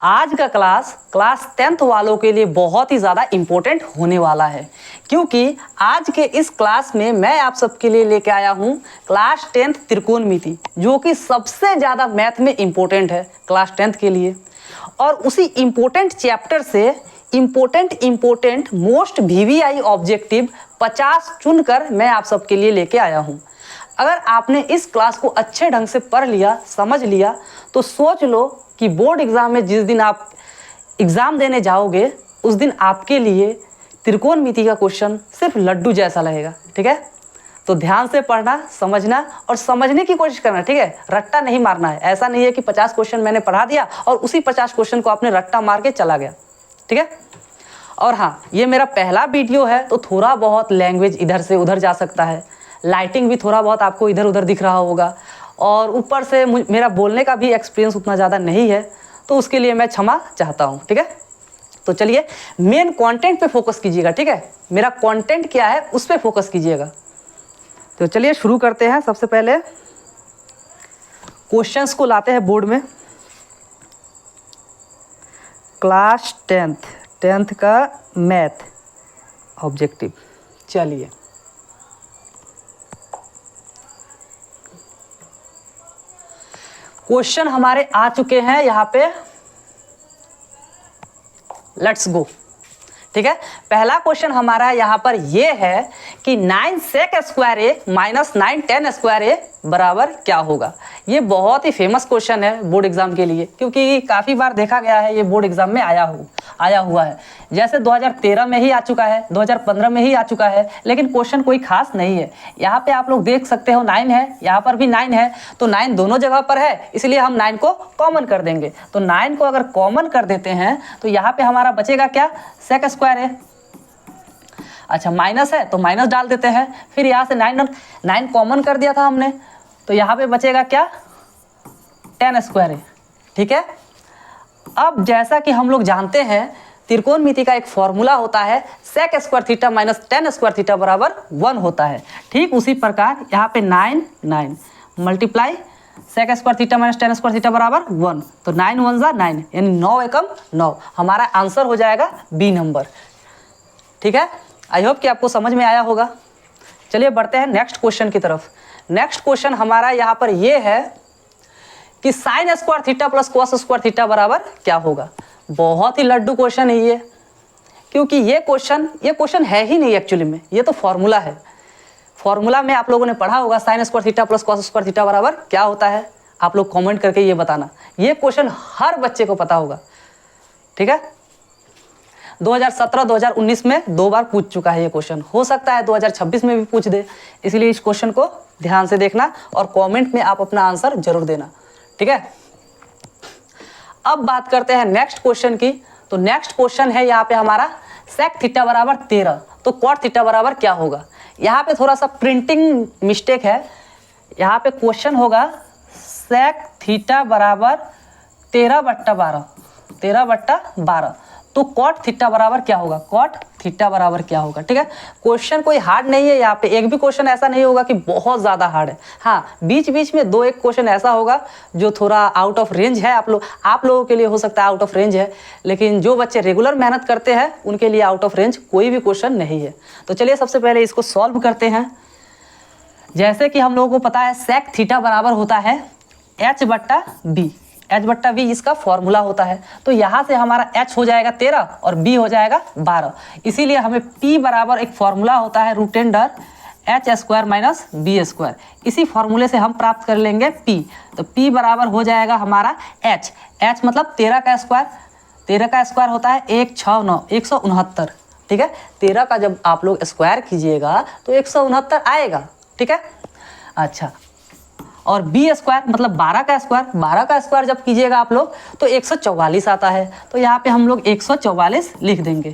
आज का class 10th वालों के लिए बहुत ही ज़्यादा इम्पोर्टेंट होने वाला है, क्योंकि आज के इस क्लास में मैं आप सबके लिए लेके आया हूँ क्लास 10th त्रिकोणमिति, जो कि सबसे ज़्यादा मैथ में इम्पोर्टेंट है क्लास 10th के लिए। और उसी इम्पोर्टेंट चैप्टर से इम्पोर्टेंट मोस्ट VVI ऑब्जेक्टिव 50 चुनकर मैं आप सबके लिए लेके आया हूँ। अगर आपने इस क्लास को अच्छे ढंग से पढ़ लिया, समझ लिया, तो सोच लो कि बोर्ड एग्ज़ाम में जिस दिन आप एग्ज़ाम देने जाओगे उस दिन आपके लिए त्रिकोणमिति का क्वेश्चन सिर्फ लड्डू जैसा लगेगा। ठीक है, तो ध्यान से पढ़ना, समझना और समझने की कोशिश करना। ठीक है, रट्टा नहीं मारना है। ऐसा नहीं है कि 50 क्वेश्चन मैंने पढ़ा दिया और उसी 50 क्वेश्चन को आपने रट्टा मार के चला गया। ठीक है, और हाँ, ये मेरा पहला वीडियो है तो थोड़ा बहुत लैंग्वेज इधर से उधर जा सकता है, लाइटिंग भी थोड़ा बहुत आपको इधर उधर दिख रहा होगा, और ऊपर से मेरा बोलने का भी एक्सपीरियंस उतना ज़्यादा नहीं है, तो उसके लिए मैं क्षमा चाहता हूँ। ठीक है, तो चलिए मेन कंटेंट पे फोकस कीजिएगा। ठीक है, मेरा कंटेंट क्या है उस पे फोकस कीजिएगा। तो चलिए शुरू करते हैं। सबसे पहले क्वेश्चंस को लाते हैं बोर्ड में। क्लास 10th का मैथ ऑब्जेक्टिव। चलिए क्वेश्चन हमारे आ चुके हैं यहाँ पे, लेट्स गो। ठीक है, पहला क्वेश्चन हमारा यहाँ पर ये है कि 9 sec स्क्वायर ए माइनस 9 tan स्क्वायर ए बराबर क्या होगा। ये बहुत ही फेमस क्वेश्चन है बोर्ड एग्जाम के लिए, क्योंकि काफ़ी बार देखा गया है ये बोर्ड एग्जाम में आया हुआ है। जैसे 2013 में ही आ चुका है, 2015 में ही आ चुका है, लेकिन क्वेश्चन कोई खास नहीं है। यहाँ पे आप लोग देख सकते हो 9 है, यहाँ पर भी 9 है, तो 9 दोनों जगह पर है, इसलिए हम 9 को कॉमन कर देंगे। तो 9 को अगर कॉमन कर देते हैं तो यहाँ पे हमारा बचेगा क्या, sec स्क्वायर है। अच्छा, माइनस है तो माइनस डाल देते हैं। फिर यहाँ से 9 कॉमन कर दिया था हमने, तो यहाँ पे बचेगा क्या, tan स्क्वायर है। ठीक है, अब जैसा कि हम लोग जानते हैं त्रिकोणमिति का एक फॉर्मूला होता है sec square theta minus tan square theta बराबर 1 होता है। ठीक उसी प्रकार यहाँ पे 9 multiply sec square theta minus tan square theta बराबर 1, तो 9 1 जा 9, यानी 9 एकम 9। हमारा आंसर हो जाएगा बी नंबर। ठीक है, आई होप कि आपको समझ में आया होगा। चलिए बढ़ते हैं नेक्स्ट क्वेश्चन की तरफ। नेक्स्ट क्वेश्चन हमारा यहाँ पर ये है कि sign square theta plus cos square theta बराबर क्या होगा। बहुत ही लड्डू क्वेश्चन है ये, क्योंकि ये क्वेश्चन है ही नहीं एक्चुअली में, ये तो फॉर्मूला है। फॉर्मूला में आप लोगों ने पढ़ा होगा sign square theta plus cos square theta बराबर क्या होता है। आप लोग कमेंट करके ये बताना। ये क्वेश्चन हर बच्चे को पता होगा। ठीक है, 2017-2019 में 2 बार पूछ चुका है ये क्वेश्चन, हो सकता है 2026 में भी पूछ दे, इसलिए इस क्वेश्चन को ध्यान से देखना और कमेंट में आप अपना आंसर जरूर देना। ठीक है, अब बात करते हैं नेक्स्ट क्वेश्चन की। तो नेक्स्ट क्वेश्चन है यहाँ पे हमारा sec थीटा बराबर 13, तो cot थीटा बराबर क्या होगा। यहाँ पे थोड़ा सा प्रिंटिंग मिस्टेक है। यहाँ पे क्वेश्चन होगा sec थीटा बराबर 13/12, तो cot थीटा बराबर क्या होगा, cot थीटा बराबर क्या होगा। ठीक है, क्वेश्चन कोई हार्ड नहीं है। यहाँ पे एक भी क्वेश्चन ऐसा नहीं होगा कि बहुत ज़्यादा हार्ड है। हाँ, बीच बीच में 2-1 क्वेश्चन ऐसा होगा जो थोड़ा आउट ऑफ रेंज है। आप लोगों के लिए हो सकता है आउट ऑफ रेंज है, लेकिन जो बच्चे रेगुलर मेहनत करते हैं उनके लिए आउट ऑफ रेंज कोई भी क्वेश्चन नहीं है। तो चलिए सबसे पहले इसको सॉल्व करते हैं। जैसे कि हम लोगों को पता है sec थीटा बराबर होता है h/b, h/b इसका फॉर्मूला होता है। तो यहाँ से हमारा h हो जाएगा 13 और b हो जाएगा 12, इसीलिए हमें p बराबर एक फॉर्मूला होता है √h square minus b square. इसी फॉर्मूले से हम प्राप्त कर लेंगे p, तो p बराबर हो जाएगा हमारा h मतलब 13 का स्क्वायर होता है 169। ठीक है, 13 का जब आप लोग स्क्वायर कीजिएगा तो 169 आएगा। ठीक है, अच्छा, और बी स्क्वायर मतलब 12 का स्क्वायर जब कीजिएगा आप लोग तो 144 आता है। तो यहाँ पे हम लोग 144 लिख देंगे।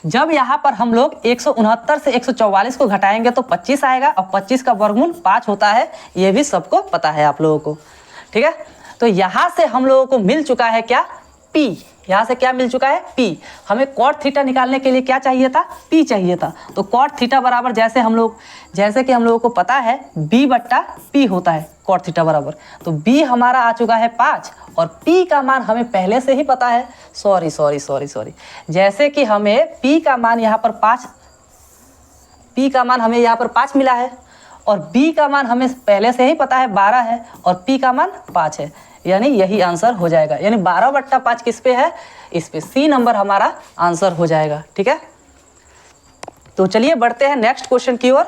जब यहाँ पर हम लोग 169 से 144 को घटाएंगे तो 25 आएगा, और 25 का वर्गमूल 5 होता है, ये भी सबको पता है आप लोगों को। ठीक है, तो यहाँ से हम लोगों को मिल चुका है क्या, P, यहाँ से क्या मिल चुका है P। हमें cot थीटा निकालने के लिए क्या चाहिए था, P चाहिए था। तो cot थीटा बराबर जैसे कि हम लोगों को पता है B/P होता है cot थीटा बराबर। तो B हमारा आ चुका है 5 और P का मान हमें पहले से ही पता है। सॉरी, जैसे कि हमें P का मान यहाँ पर 5 मिला है और B का मान हमें पहले से ही पता है 12 है और P का मान 5 है, यानी यही आंसर हो जाएगा। यानी 12/5 किस पे है, इस पे C नंबर हमारा आंसर हो जाएगा। ठीक है, तो चलिए बढ़ते हैं नेक्स्ट क्वेश्चन की ओर।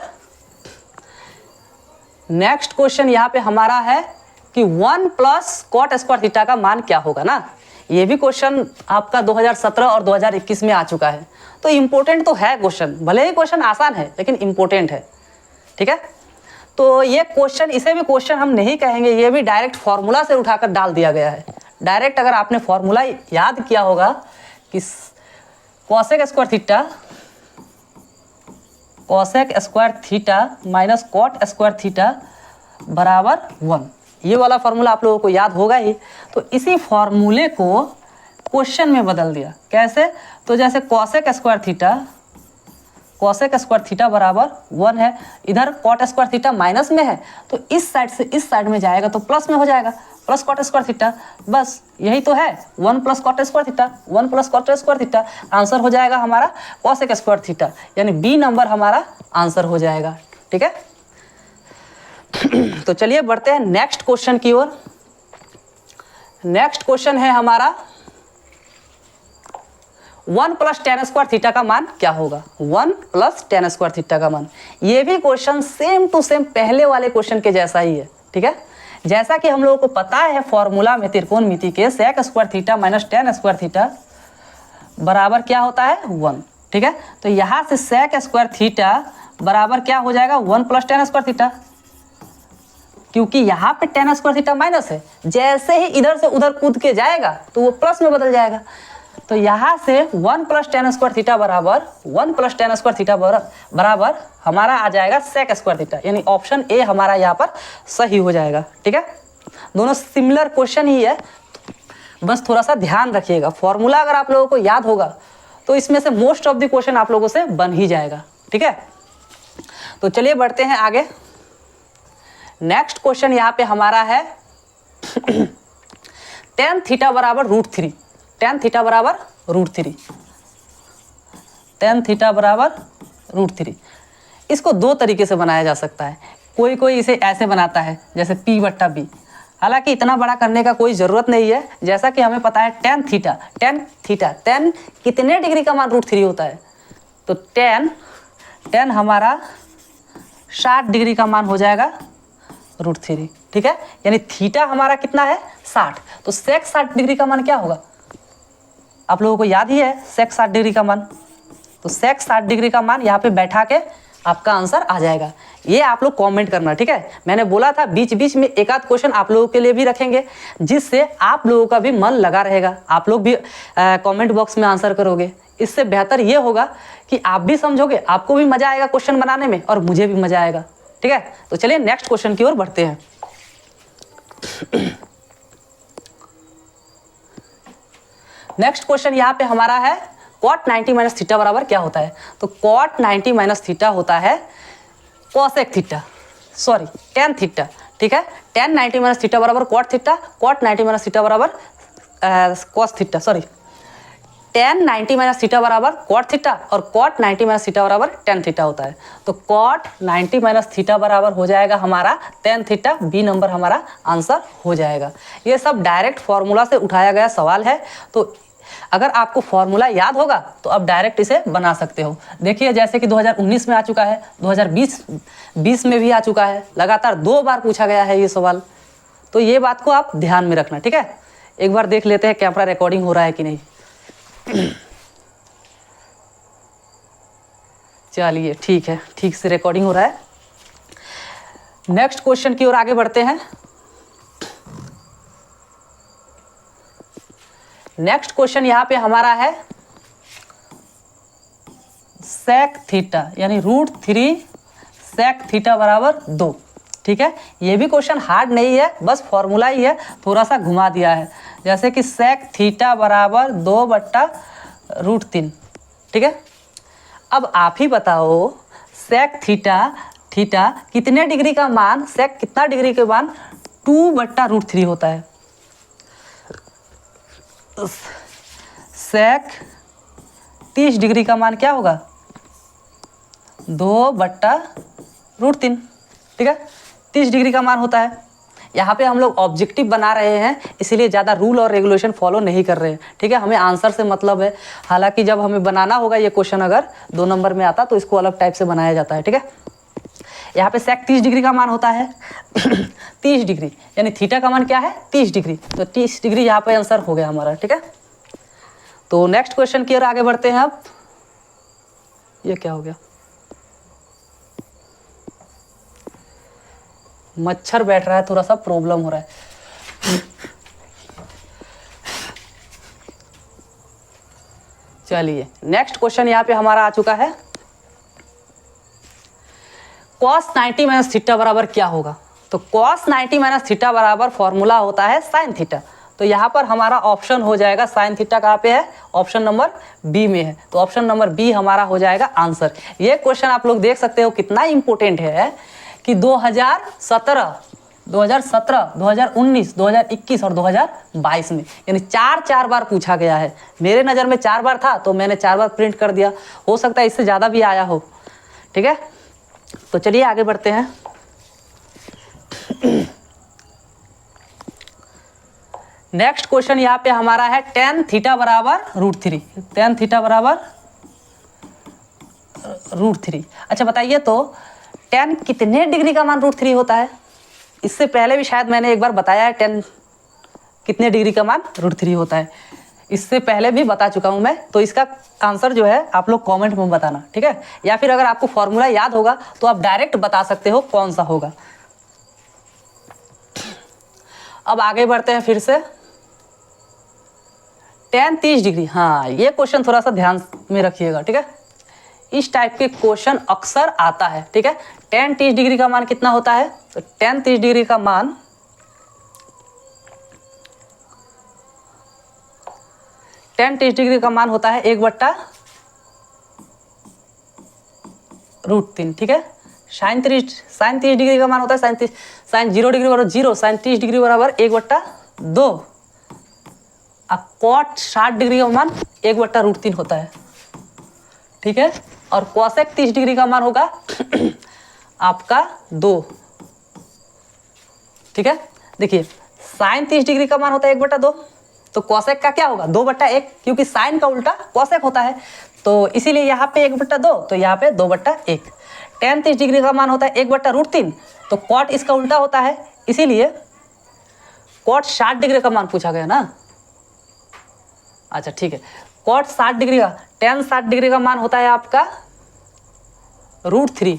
नेक्स्ट क्वेश्चन यहाँ पे हमारा है कि 1 + cot स्क्वायर थीटा का मान क्या होगा ना। ये भी क्वेश्चन आपका 2017 और 2021 में आ चुका है, तो इम्पोर्टेंट तो है क्वेश्चन, भले ही क्वेश्चन आसान है लेकिन इम्पोर्टेंट है। ठीक है, तो ये क्वेश्चन, इसे भी क्वेश्चन हम नहीं कहेंगे, ये भी डायरेक्ट फॉर्मूला से उठाकर डाल दिया गया है। डायरेक्ट अगर आपने फॉर्मूला याद किया होगा कि cosec square theta minus cot square theta बराबर 1, ये वाला फार्मूला आप लोगों को याद होगा ही। तो इसी फार्मूले को क्वेश्चन में बदल दिया। कैसे, तो जैसे cosec स्क्वायर थीटा बराबर 1 है, इधर cot स्क्वायर थीटा माइनस में है, तो इस साइड से इस साइड में जाएगा तो प्लस में हो जाएगा, प्लस cot स्क्वायर थीटा। बस यही तो है, 1 + cot square theta, 1 + cot square theta. Answer हो जाएगा हमारा cosec स्क्वायर थीटा, यानी B नंबर हमारा आंसर हो जाएगा। ठीक है, तो चलिए बढ़ते हैं नेक्स्ट क्वेश्चन की ओर। नेक्स्ट क्वेश्चन है हमारा 1 + tan स्क्वायर थीटा का मान क्या होगा। 1 + tan स्क्वायर थीटा का मान, ये भी क्वेश्चन सेम टू सेम पहले वाले क्वेश्चन के जैसा ही है। ठीक है, जैसा कि हम लोगों को पता है फॉर्मूला में त्रिकोणमिति के sec square theta minus tan square theta बराबर क्या होता है 1। ठीक है, तो यहाँ से sec स्क्वायर थीटा बराबर क्या हो जाएगा 1 + tan स्क्वायर थीटा, क्योंकि यहाँ पे tan स्क्वायर थीटा माइनस है, जैसे ही इधर से उधर कूद के जाएगा तो वो प्लस में बदल जाएगा। तो यहाँ से 1 + tan स्क्वायर थीटा बराबर हमारा आ जाएगा sec स्क्वायर थीटा, यानी ऑप्शन ए हमारा यहाँ पर सही हो जाएगा। ठीक है, दोनों सिमिलर क्वेश्चन ही है, बस थोड़ा सा ध्यान रखिएगा। फॉर्मूला अगर आप लोगों को याद होगा तो इसमें से मोस्ट ऑफ द क्वेश्चन आप लोगों से बन ही जाएगा। ठीक है, तो चलिए बढ़ते हैं आगे। नेक्स्ट क्वेश्चन यहाँ पे हमारा है tan थीटा बराबर √3, tan थीटा बराबर √3। इसको दो तरीके से बनाया जा सकता है। कोई इसे ऐसे बनाता है जैसे P/B, हालांकि इतना बड़ा करने का कोई ज़रूरत नहीं है। जैसा कि हमें पता है tan कितने डिग्री का मान √3 होता है, तो tan हमारा 60 डिग्री का मान हो जाएगा √3। ठीक है, यानी थीटा हमारा कितना है 60, तो sec 60 डिग्री का मान क्या होगा, आप लोगों को याद ही है sec 60 डिग्री का मान। तो sec 60 डिग्री का मान यहाँ पे बैठा के आपका आंसर आ जाएगा। ये आप लोग कमेंट करना। ठीक है, मैंने बोला था बीच बीच में एक आध क्वेश्चन आप लोगों के लिए भी रखेंगे, जिससे आप लोगों का भी मन लगा रहेगा, आप लोग भी कमेंट बॉक्स में आंसर करोगे। इससे बेहतर ये होगा कि आप भी समझोगे, आपको भी मज़ा आएगा क्वेश्चन बनाने में और मुझे भी मज़ा आएगा। ठीक है, तो चलिए नेक्स्ट क्वेश्चन की ओर बढ़ते हैं। नेक्स्ट क्वेश्चन यहाँ पे हमारा है cot 90 - थीटा बराबर क्या होता है। तो cot 90 - थीटा होता है tan थीटा। ठीक है, tan 90 - थीटा बराबर cot थीटा, cot 90 - थीटा बराबर cos थीटा, tan 90 - थीटा बराबर cot थीटा और cot 90 - थीटा बराबर tan थीटा होता है। तो cot 90 - थीटा बराबर हो जाएगा हमारा tan थीटा, बी नंबर हमारा आंसर हो जाएगा। ये सब डायरेक्ट फॉर्मूला से उठाया गया सवाल है, तो अगर आपको फॉर्मूला याद होगा तो आप डायरेक्ट इसे बना सकते हो। देखिए जैसे कि 2019 में आ चुका है, 2020 में भी आ चुका है, लगातार 2 बार पूछा गया है ये सवाल। तो ये बात को आप ध्यान में रखना। ठीक है, एक बार देख लेते हैं कैमरा रिकॉर्डिंग हो रहा है कि नहीं। चलिए ठीक है, ठीक से रिकॉर्डिंग हो रहा है। नेक्स्ट क्वेश्चन की ओर आगे बढ़ते हैं। नेक्स्ट क्वेश्चन यहाँ पे हमारा है sec थीटा, यानी √3 sec थीटा बराबर 2। ठीक है, ये भी क्वेश्चन हार्ड नहीं है, बस फॉर्मूला ही है, थोड़ा सा घुमा दिया है। जैसे कि sec थीटा बराबर 2/√3, ठीक है। अब आप ही बताओ sec थीटा कितने डिग्री का मान, sec कितना डिग्री के मान 2/√3 होता है। sec 30 डिग्री का मान क्या होगा 2/√3, ठीक है। 30 डिग्री का मान होता है। यहाँ पे हम लोग ऑब्जेक्टिव बना रहे हैं, इसीलिए ज़्यादा रूल और रेगुलेशन फॉलो नहीं कर रहे हैं, ठीक है। हमें आंसर से मतलब है। हालांकि जब हमें बनाना होगा ये क्वेश्चन अगर 2 नंबर में आता तो इसको अलग टाइप से बनाया जाता है, ठीक है। यहाँ पे sec 30 डिग्री का मान होता है 30 डिग्री, यानी थीटा का मान क्या है 30 डिग्री, तो 30 डिग्री यहाँ पे आंसर हो गया हमारा, ठीक है। तो नेक्स्ट क्वेश्चन की ओर आगे बढ़ते हैं। अब ये क्या हो गया, मच्छर बैठ रहा है, थोड़ा सा प्रॉब्लम हो रहा है। चलिए नेक्स्ट क्वेश्चन यहाँ पे हमारा आ चुका है। cos 90 माइनस थीटा बराबर क्या होगा। तो cos 90 माइनस थीटा बराबर फॉर्मूला होता है साइन थीटा। तो यहाँ पर हमारा ऑप्शन हो जाएगा साइन थीटा कहाँ पे है, ऑप्शन नंबर बी में है। तो ऑप्शन नंबर बी हमारा हो जाएगा आंसर। ये क्वेश्चन आप लोग देख सकते हो कितना इंपॉर्टेंट है कि 2017, 2019, 2021 और 2022 में, यानी 4 बार पूछा गया है। मेरे नज़र में 4 बार था तो मैंने 4 बार प्रिंट कर दिया, हो सकता है इससे ज़्यादा भी आया हो, ठीक है। तो चलिए आगे बढ़ते हैं। नेक्स्ट क्वेश्चन यहाँ पे हमारा है tan थीटा बराबर √3, tan थीटा बराबर √3। अच्छा बताइए तो tan कितने डिग्री का मान √3 होता है। इससे पहले भी शायद मैंने एक बार बताया है tan कितने डिग्री का मान √3 होता है, इससे पहले भी बता चुका हूं मैं। तो इसका आंसर जो है आप लोग कमेंट में बताना, ठीक है। या फिर अगर आपको फॉर्मूला याद होगा तो आप डायरेक्ट बता सकते हो कौन सा होगा। अब आगे बढ़ते हैं फिर से। tan 30 डिग्री, हाँ ये क्वेश्चन थोड़ा सा ध्यान में रखिएगा, ठीक है। इस टाइप के क्वेश्चन अक्सर आता है, ठीक है। tan 30 डिग्री का मान कितना होता है, तो tan 30 डिग्री का मान tan 30 डिग्री का मान होता है 1/√3, ठीक है। साइन 30 डिग्री का मान होता है साइन 0 डिग्री बराबर 0, साइन 30 डिग्री बराबर 1/2, और कॉट 60 डिग्री का मान 1/√3 होता है, ठीक है। और कोसेक 30 डिग्री का मान होगा आपका 2, ठीक है। देखिए साइन 30 डिग्री का मान होता है 1/2, तो कोसेक का क्या होगा 2/1, क्योंकि साइन का उल्टा कोसेक होता है, तो इसीलिए यहाँ पे 1/2, तो यहाँ पे 2/1। tan 30 डिग्री का मान होता है 1/√3, तो कॉट इसका उल्टा होता है, इसीलिए कॉट 60 डिग्री का मान पूछा गया ना। अच्छा ठीक है, कॉट 60 डिग्री का, tan 60 डिग्री का मान होता है आपका √3,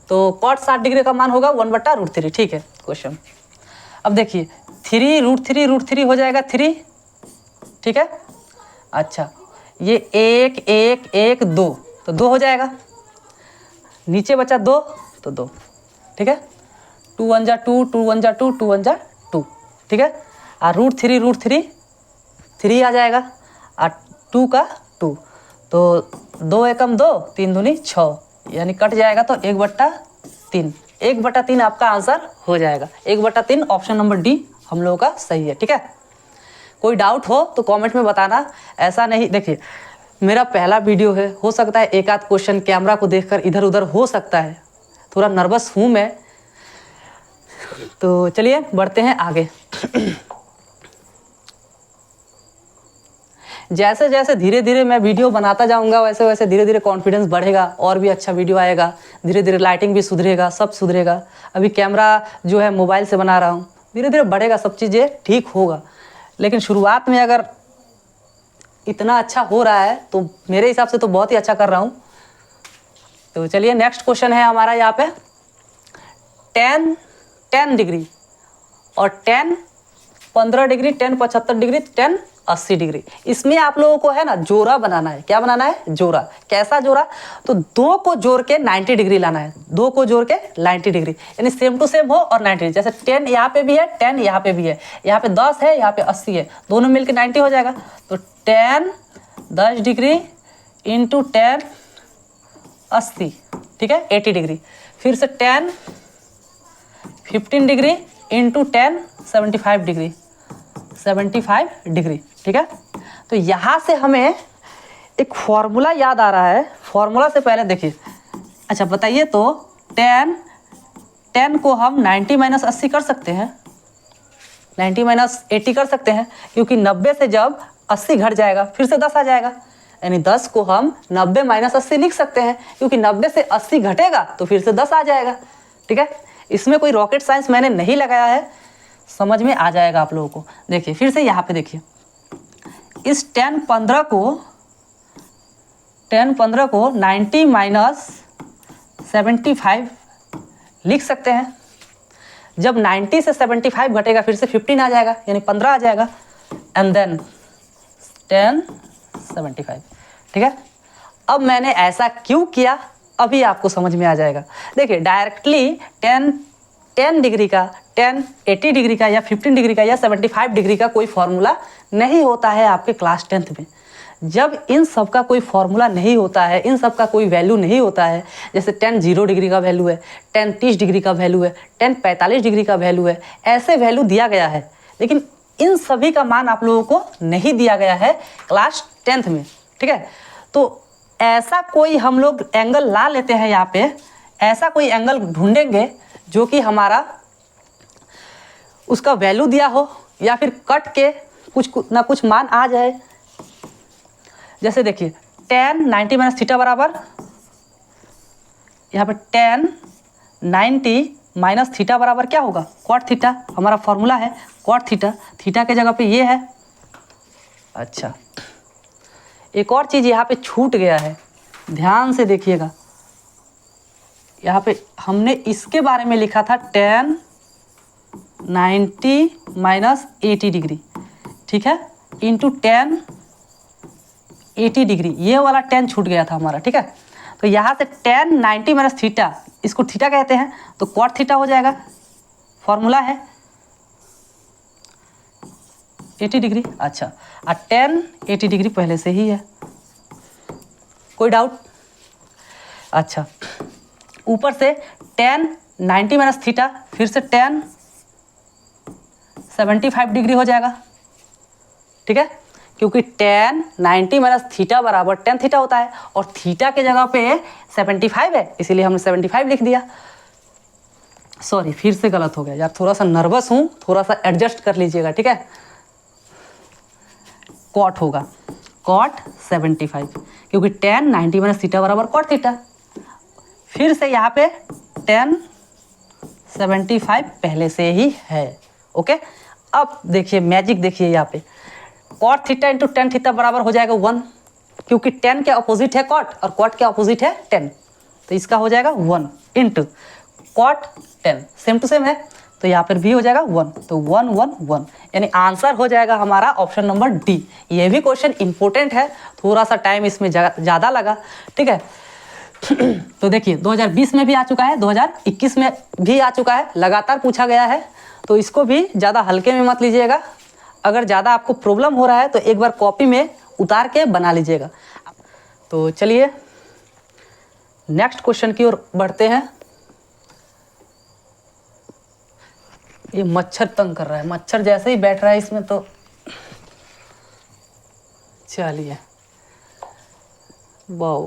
तो कॉट 60 डिग्री का मान होगा 1/√3, ठीक है क्वेश्चन। अब देखिए 3√3 हो जाएगा 3, ठीक है। अच्छा ये 1 1 1 2, तो 2 हो जाएगा, नीचे बचा 2, तो 2, ठीक है। 2 1 जा 2, 2 1 जा 2, 2 1 जा 2, ठीक है। और √3 3 आ जाएगा, और 2 का 2, तो 2 एकम 2, 3 दूनी 6, यानी कट जाएगा, तो 1/3, 1/3 आपका आंसर हो जाएगा। 1/3 ऑप्शन नंबर डी हम लोगों का सही है, ठीक है। कोई डाउट हो तो कमेंट में बताना। ऐसा नहीं, देखिए मेरा पहला वीडियो है, हो सकता है एक आध क्वेश्चन कैमरा को देखकर इधर उधर हो सकता है, थोड़ा नर्वस हूँ मैं। तो चलिए बढ़ते हैं आगे। जैसे जैसे धीरे धीरे मैं वीडियो बनाता जाऊंगा वैसे वैसे धीरे धीरे कॉन्फिडेंस बढ़ेगा और भी अच्छा वीडियो आएगा, धीरे धीरे लाइटिंग भी सुधरेगा, सब सुधरेगा। अभी कैमरा जो है मोबाइल से बना रहा हूँ, धीरे धीरे बढ़ेगा, सब चीज़ें ठीक होगा। लेकिन शुरुआत में अगर इतना अच्छा हो रहा है तो मेरे हिसाब से तो बहुत ही अच्छा कर रहा हूँ। तो चलिए नेक्स्ट क्वेश्चन है हमारा यहाँ पे tan डिग्री और tan 15 degree, tan 75 degree, tan 80 degree. इसमें आप लोगों को है ना जोड़ा बनाना है। क्या बनाना है? जोड़ा। कैसा जोड़ा? तो 2 को जोड़ के 90 डिग्री लाना है। 2 को जोड़ के 90 डिग्री, यानी सेम टू सेम हो और 90। जैसे 10 यहाँ पे भी है, 10 यहाँ पे भी है, यहाँ पे 10 है, यहाँ पे 80 है, दोनों मिलके 90 हो जाएगा। तो tan 10 डिग्री इंटू tan 80, ठीक है, 80 डिग्री। फिर से tan 15 degree into tan 75 degree, 75 degree, ठीक है। तो यहाँ से हमें एक फॉर्मूला याद आ रहा है। फॉर्मूला से पहले देखिए, अच्छा बताइए तो tan को हम 90 माइनस 80 कर सकते हैं, 90 माइनस 80 कर सकते हैं, क्योंकि 90 से जब 80 घट जाएगा फिर से 10 आ जाएगा, यानी 10 को हम 90 माइनस 80 लिख सकते हैं, क्योंकि 90 से 80 घटेगा तो फिर से 10 आ जाएगा, ठीक है। इसमें कोई रॉकेट साइंस मैंने नहीं लगाया है, समझ में आ जाएगा आप लोगों को। देखिए फिर से यहाँ पे देखिए, इस tan 15 को 90 माइनस 75 लिख सकते हैं। जब 90 से 75 घटेगा फिर से 15 आ जाएगा, यानी 15 आ जाएगा, एंड देन tan 75, ठीक है। अब मैंने ऐसा क्यों किया अभी आपको समझ में आ जाएगा। देखिए डायरेक्टली tan डिग्री का, tan 80 डिग्री का या 15 डिग्री का या 75 डिग्री का कोई फॉर्मूला नहीं होता है आपके क्लास 10th में। जब इन सब का कोई फॉर्मूला नहीं होता है, इन सब का कोई वैल्यू नहीं होता है, जैसे tan 0 डिग्री का वैल्यू है, tan 30 डिग्री का वैल्यू है, tan 45 डिग्री का वैल्यू है, ऐसे वैल्यू दिया गया है, लेकिन इन सभी का मान आप लोगों को नहीं दिया गया है क्लास 10th में, ठीक है। तो ऐसा कोई हम लोग एंगल ला लेते हैं यहाँ पे, ऐसा कोई एंगल ढूंढेंगे जो कि हमारा उसका वैल्यू दिया हो या फिर कट के कुछ ना कुछ मान आ जाए। जैसे देखिए tan 90 माइनस थीटा बराबर, यहाँ पे tan 90 माइनस थीटा बराबर क्या होगा? cot थीटा, हमारा फॉर्मूला है cot थीटा। थीटा के जगह पे ये है। अच्छा, एक और चीज़ यहाँ पे छूट गया है, ध्यान से देखिएगा। यहाँ पे हमने इसके बारे में लिखा था tan 90 माइनस 80 डिग्री, ठीक है, इंटू tan 80 डिग्री, ये वाला tan छूट गया था हमारा, ठीक है। तो यहाँ से tan 90 माइनस थीटा, इसको थीटा कहते हैं, तो cot थीटा हो जाएगा, फॉर्मूला है 80 डिग्री। अच्छा, और tan 80 डिग्री पहले से ही है, कोई डाउट? अच्छा, ऊपर से tan 90 माइनस थीटा, फिर से tan 75 डिग्री हो जाएगा, ठीक है, क्योंकि tan 90 माइनस थीटा बराबर tan थीटा होता है और थीटा के जगह पे 75 है, इसीलिए हमने 75 लिख दिया। सॉरी, फिर से गलत हो गया यार, थोड़ा सा नर्वस हूँ, थोड़ा सा एडजस्ट कर लीजिएगा, ठीक है। cot होगा cot 75, क्योंकि tan 90 माइनस थीटा बराबर cot थीटा। फिर से यहाँ पे tan 75 पहले से ही है, ओके। अब देखिए मैजिक, देखिए यहाँ पे cot theta into tan theta बराबर हो जाएगा 1, क्योंकि tan के अपोजिट है cot और cot के अपोजिट है tan, तो इसका हो जाएगा 1 into cot tan, same to same है, तो यहाँ पर भी हो जाएगा 1, तो 1 1 1, यानी आंसर हो जाएगा हमारा ऑप्शन नंबर डी। ये भी क्वेश्चन इंपॉर्टेंट है, थोड़ा सा टाइम इसमें ज़्यादा लगा, ठीक है। तो देखिए 2020 में भी आ चुका है, 2021 में भी आ चुका है, लगातार पूछा गया है, तो इसको भी ज़्यादा हल्के में मत लीजिएगा। अगर ज़्यादा आपको प्रॉब्लम हो रहा है तो एक बार कॉपी में उतार के बना लीजिएगा। तो चलिए नेक्स्ट क्वेश्चन की ओर बढ़ते हैं। ये मच्छर तंग कर रहा है, मच्छर जैसे ही बैठ रहा है इसमें तो चलिए, वाओ,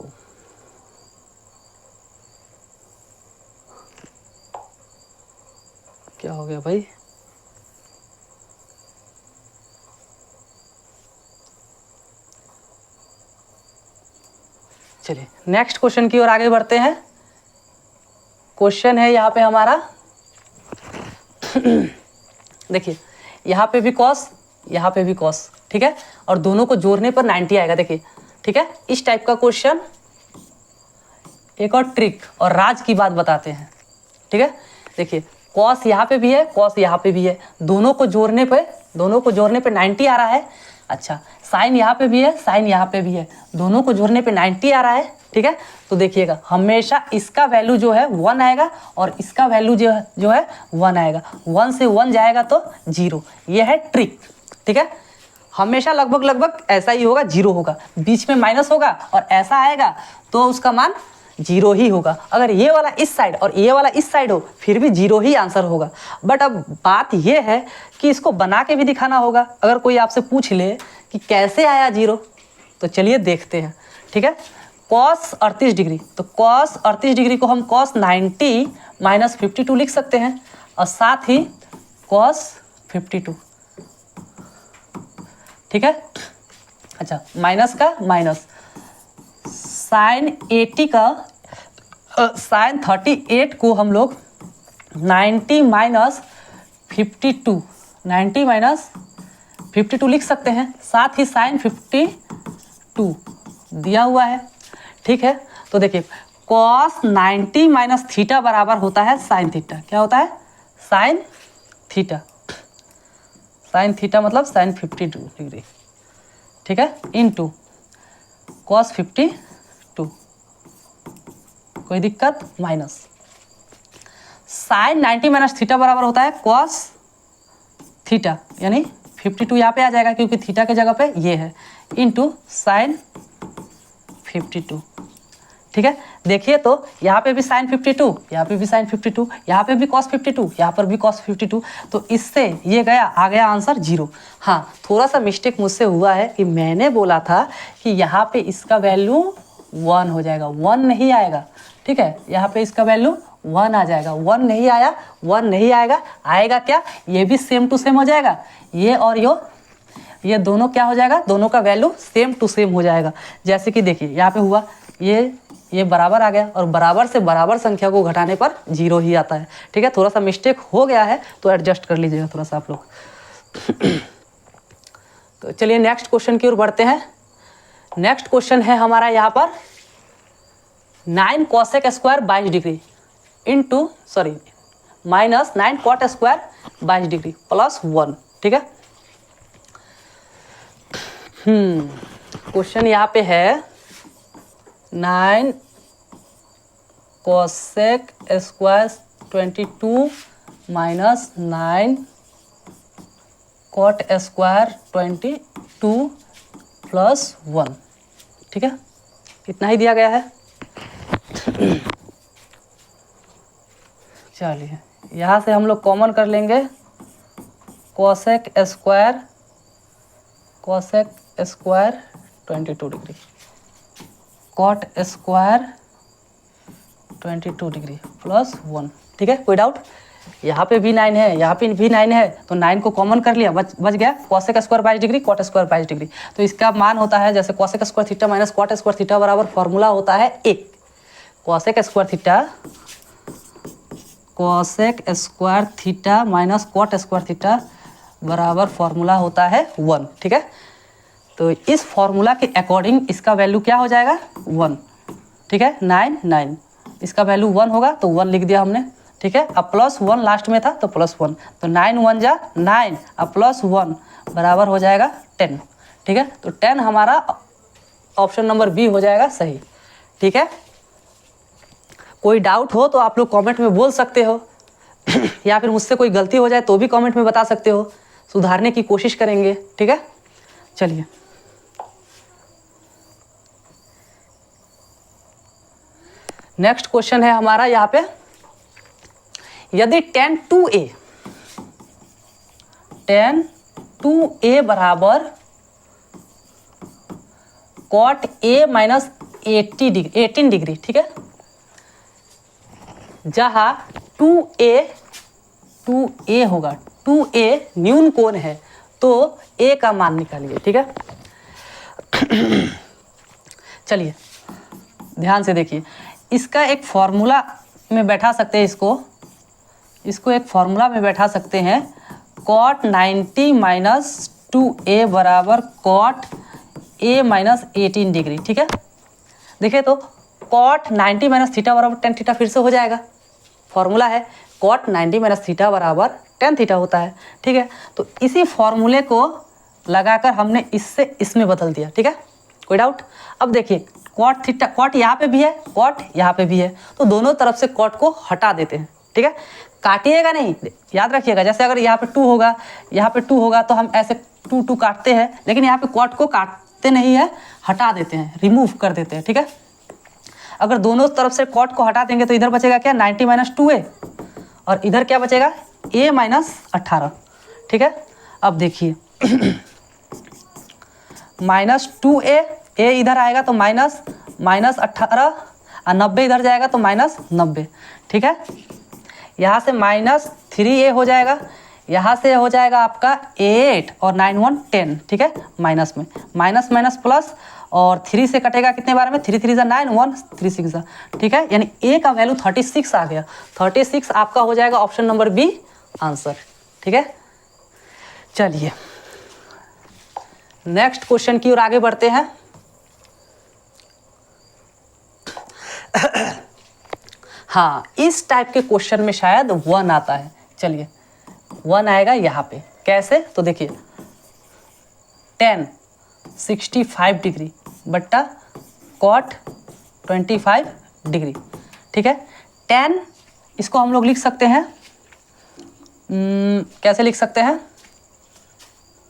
क्या हो गया भाई? चलिए नेक्स्ट क्वेश्चन की ओर आगे बढ़ते हैं। क्वेश्चन है यहाँ पे हमारा देखिए, यहाँ पे भी कॉस, यहाँ पे भी कॉस, ठीक है, और दोनों को जोड़ने पर 90 आएगा, देखिए, ठीक है। इस टाइप का क्वेश्चन, एक और ट्रिक और राज की बात बताते हैं, ठीक है। देखिए कॉस यहाँ पे भी है, कॉस यहाँ पे भी है, दोनों को जोड़ने पे 90 आ रहा है। अच्छा, साइन यहाँ पे भी है, साइन यहाँ पे भी है, दोनों को जोड़ने पे 90 आ रहा है। ठीक है, तो देखिएगा हमेशा इसका वैल्यू जो है 1 आएगा और इसका वैल्यू जो है 1 आएगा। 1 से 1 जाएगा तो 0। ये है ट्रिक। ठीक है, हमेशा लगभग ऐसा ही होगा, 0 होगा, बीच में माइनस होगा और ऐसा आएगा तो उसका मान 0 ही होगा। अगर ये वाला इस साइड और ये वाला इस साइड हो फिर भी 0 ही आंसर होगा। बट अब बात ये है कि इसको बना के भी दिखाना होगा। अगर कोई आपसे पूछ ले कि कैसे आया 0, तो चलिए देखते हैं। ठीक है, कॉस 38 डिग्री, तो कॉस 38 डिग्री को हम कॉस 90 माइनस 52 लिख सकते हैं और साथ ही कॉस 52। ठीक है, अच्छा, माइनस का माइनस, साइन 80 का साइन 38 को हम लोग 90 माइनस 52 लिख सकते हैं, साथ ही साइन 52 दिया हुआ है। ठीक है, तो देखिए कॉस 90 माइनस थीटा बराबर होता है साइन थीटा। क्या होता है? Sine theta. साइन थीटा मतलब साइन 52 डिग्री। ठीक है, इनटू कॉस 52। कोई दिक्कत? माइनस साइन 90 माइनस थीटा बराबर होता है कॉस थीटा, यानी 52 यहाँ पे आ जाएगा क्योंकि थीटा के जगह पे ये है, इनटू साइन 52। ठीक है, देखिए तो यहाँ पे भी साइन 52, यहाँ पे भी साइन 52, यहाँ पे भी कॉस 52, यहाँ पर भी कॉस 52, तो इससे ये गया, आ गया आंसर 0। हाँ, थोड़ा सा मिस्टेक मुझसे हुआ है कि मैंने बोला था कि यहाँ पे इसका वैल्यू 1 हो जाएगा, 1 नहीं आएगा। ठीक है, यहाँ पे इसका वैल्यू 1 आ जाएगा, 1 नहीं आया, 1 नहीं आएगा, आएगा क्या? ये भी सेम टू सेम हो जाएगा, ये और ये दोनों क्या हो जाएगा? दोनों का वैल्यू सेम टू सेम हो जाएगा। जैसे कि देखिए यहाँ पे हुआ, ये बराबर आ गया और बराबर से बराबर संख्या को घटाने पर 0 ही आता है। ठीक है, थोड़ा सा मिस्टेक हो गया है तो एडजस्ट कर लीजिएगा थोड़ा सा आप लोग। तो चलिए नेक्स्ट क्वेश्चन की ओर बढ़ते हैं। नेक्स्ट क्वेश्चन है हमारा यहाँ पर 9 cosec square 22 degree into minus 9 cot square 22 degree plus 1। ठीक है, क्वेश्चन यहाँ पे है 9 cosec square 22 minus 9 cot square 22 plus 1। ठीक है, इतना ही दिया गया है। चलिए यहाँ से हम लोग कॉमन कर लेंगे, cosec square 22 degree, cot square 22 degree plus 1। ठीक है, कोई डाउट? यहाँ पे भी 9 है, यहाँ पे भी 9 है, तो 9 को कॉमन कर लिया, बच गया cosec square 22 degree, cot square 22 degree. तो इसका मान होता है जैसे cosec square theta minus cot square theta बराबर फॉर्मूला होता है 1। cosec square theta minus cot square theta बराबर फॉर्मूला होता है 1। ठीक है, तो इस फॉर्मूला के अकॉर्डिंग इसका वैल्यू क्या हो जाएगा? 1। ठीक है, 9 इसका वैल्यू 1 होगा तो 1 लिख दिया हमने। ठीक है, अब प्लस 1 लास्ट में था तो प्लस 1, तो 9 1 जा 9 अब प्लस 1 बराबर हो जाएगा 10। ठीक है, तो 10 हमारा ऑप्शन नंबर बी हो जाएगा सही। ठीक है, कोई डाउट हो तो आप लोग कमेंट में बोल सकते हो या फिर मुझसे कोई गलती हो जाए तो भी कमेंट में बता सकते हो, सुधारने की कोशिश करेंगे। ठीक है, चलिए नेक्स्ट क्वेश्चन है हमारा यहाँ पे, यदि tan 2a बराबर cot a माइनस 18 डिग्री। ठीक है, जहाँ 2a होगा, 2a न्यून कोण है तो a का मान निकालिए। ठीक है, चलिए ध्यान से देखिए, इसका एक फॉर्मूला में बैठा सकते हैं, इसको एक फॉर्मूला में बैठा सकते हैं, cot 90 माइनस 2a बराबर cot a माइनस 18 डिग्री। ठीक है, देखिए तो cot 90 माइनस थीटा बराबर tan थीटा फिर से हो जाएगा, फॉर्मूला है कॉट 90 माइनस थीटा बराबर टेन थीटा होता है। ठीक है, तो इसी फॉर्मूले को लगाकर हमने इससे इसमें बदल दिया। ठीक है, कोई डाउट? अब देखिए कॉट थीटा, कॉट यहाँ पे भी है, कॉट यहाँ पे भी है, तो दोनों तरफ से कॉट को हटा देते हैं। ठीक है, काटिएगा नहीं, याद रखिएगा। जैसे अगर यहाँ पे 2 होगा, यहाँ पे 2 होगा, तो हम ऐसे 2 2 काटते हैं, लेकिन यहाँ पे कॉट को काटते नहीं है, हटा देते हैं, रिमूव कर देते हैं। ठीक है, अगर दोनों तरफ से कॉट को हटा देंगे तो इधर बचेगा क्या, 90 माइनस 2a, और इधर क्या बचेगा, a माइनस 18। ठीक है, अब देखिए माइनस 2a, a इधर आएगा तो माइनस 18, और 90 इधर जाएगा तो माइनस 90। ठीक है, यहाँ से माइनस 3a हो जाएगा, यहाँ से हो जाएगा आपका 8 और 9 1 10। ठीक है, माइनस में माइनस माइनस प्लस, और 3 से कटेगा कितने बार में, 3 3 जा 9, 1 3 6 जा। ठीक है, यानी a का वैल्यू 36 आ गया। 36 आपका हो जाएगा ऑप्शन नंबर बी आंसर। ठीक है, चलिए नेक्स्ट क्वेश्चन की ओर आगे बढ़ते हैं। हाँ, इस टाइप के क्वेश्चन में शायद 1 आता है। चलिए 1 आएगा यहाँ पे, कैसे? तो देखिए tan 65 डिग्री बट्टा cot 25 डिग्री। ठीक है, tan इसको हम लोग लिख सकते हैं, कैसे लिख सकते हैं?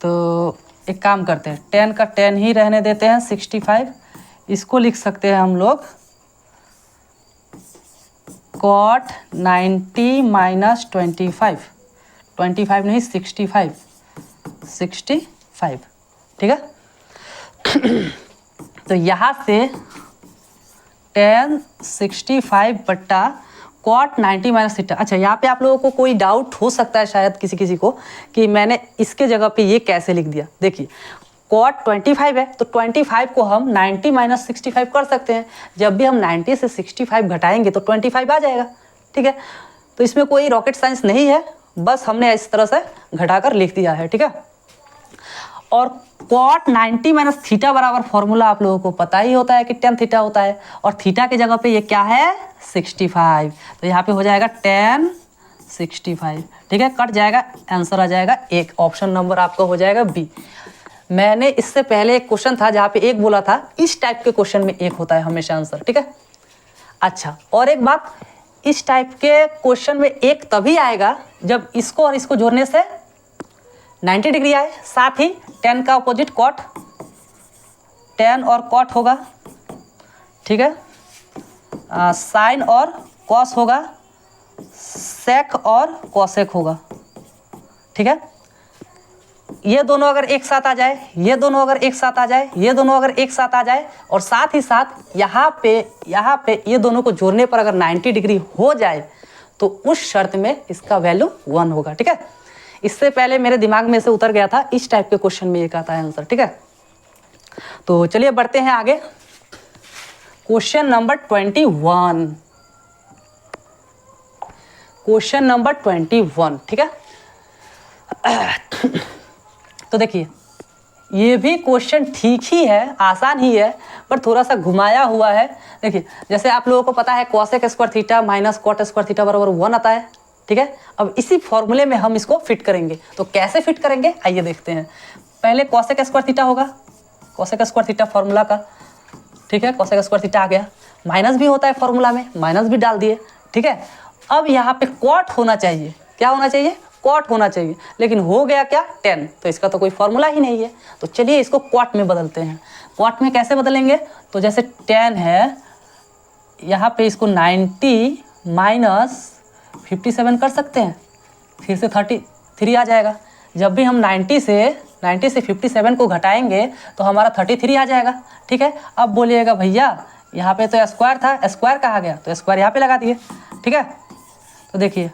तो एक काम करते हैं, tan का tan ही रहने देते हैं, 65 इसको लिख सकते हैं हम लोग cot 90 माइनस 25 नहीं 65। ठीक है, तो यहाँ से tan 65 बट्टा cot 90 माइनस थीटा। अच्छा, यहाँ पे आप लोगों को कोई डाउट हो सकता है शायद किसी को कि मैंने इसके जगह पे ये कैसे लिख दिया। देखिए cot 25 है, तो 25 को हम 90 माइनस 65 कर सकते हैं। जब भी हम 90 से 65 घटाएंगे तो 25 आ जाएगा। ठीक है, तो इसमें कोई रॉकेट साइंस नहीं है, बस हमने इस तरह से घटाकर लिख दिया है। ठीक है, और cot 90 माइनस थीटा बराबर फॉर्मूला आप लोगों को पता ही होता है कि tan थीटा होता है, और थीटा की जगह पे ये क्या है, 65। तो यहाँ पे हो जाएगा tan 65। ठीक है, कट जाएगा, आंसर आ जाएगा 1। ऑप्शन नंबर आपका हो जाएगा बी। मैंने इससे पहले एक क्वेश्चन था जहाँ पे 1 बोला था, इस टाइप के क्वेश्चन में 1 होता है हमेशा आंसर। ठीक है, अच्छा और एक बात, इस टाइप के क्वेश्चन में 1 तभी आएगा जब इसको और इसको जोड़ने से 90 डिग्री आए, साथ ही tan का अपोजिट cot, tan और cot होगा। ठीक है, साइन और cos होगा, sec और cosec होगा। ठीक है, ये दोनों अगर एक साथ आ जाए, ये दोनों अगर एक साथ आ जाए, ये दोनों अगर एक साथ आ जाए, और साथ ही साथ यहाँ पे ये दोनों को जोड़ने पर अगर 90 डिग्री हो जाए, तो उस शर्त में इसका वैल्यू 1 होगा। ठीक है, इससे पहले मेरे दिमाग में से उतर गया था, इस टाइप के क्वेश्चन में एक आता है आंसर। ठीक है, तो चलिए बढ़ते हैं आगे। Question number 21, question number 21। ठीक है, तो देखिए ये भी क्वेश्चन ठीक ही है, आसान ही है, पर थोड़ा सा घुमाया हुआ है। देखिए जैसे आप लोगों को पता है cosec square theta minus cot square theta बराबर 1 आता है। ठीक है, अब इसी फॉर्मूले में हम इसको फिट करेंगे, तो कैसे फिट करेंगे आइए देखते हैं। पहले cosec स्क्वायर थीटा होगा, cosec स्क्वायर थीटा फॉर्मूला का। ठीक है, cosec स्क्वायर थीटा आ गया, माइनस भी होता है फॉर्मूला में, माइनस भी डाल दिए। ठीक है, अब यहाँ पे cot होना चाहिए, क्या होना चाहिए, cot होना चाहिए, लेकिन हो गया क्या, tan, तो इसका तो कोई फॉर्मूला ही नहीं है। तो चलिए इसको cot में बदलते हैं। cot में कैसे बदलेंगे, तो जैसे tan है, यहाँ पे इसको 90 माइनस 57 कर सकते हैं, फिर से 33 आ जाएगा। जब भी हम 90 से 57 को घटाएंगे तो हमारा 33 आ जाएगा। ठीक है, अब बोलिएगा भैया यहाँ पे तो स्क्वायर था, स्क्वायर कहाँ गया, तो स्क्वायर यहाँ पे लगा दिए। ठीक है, तो देखिए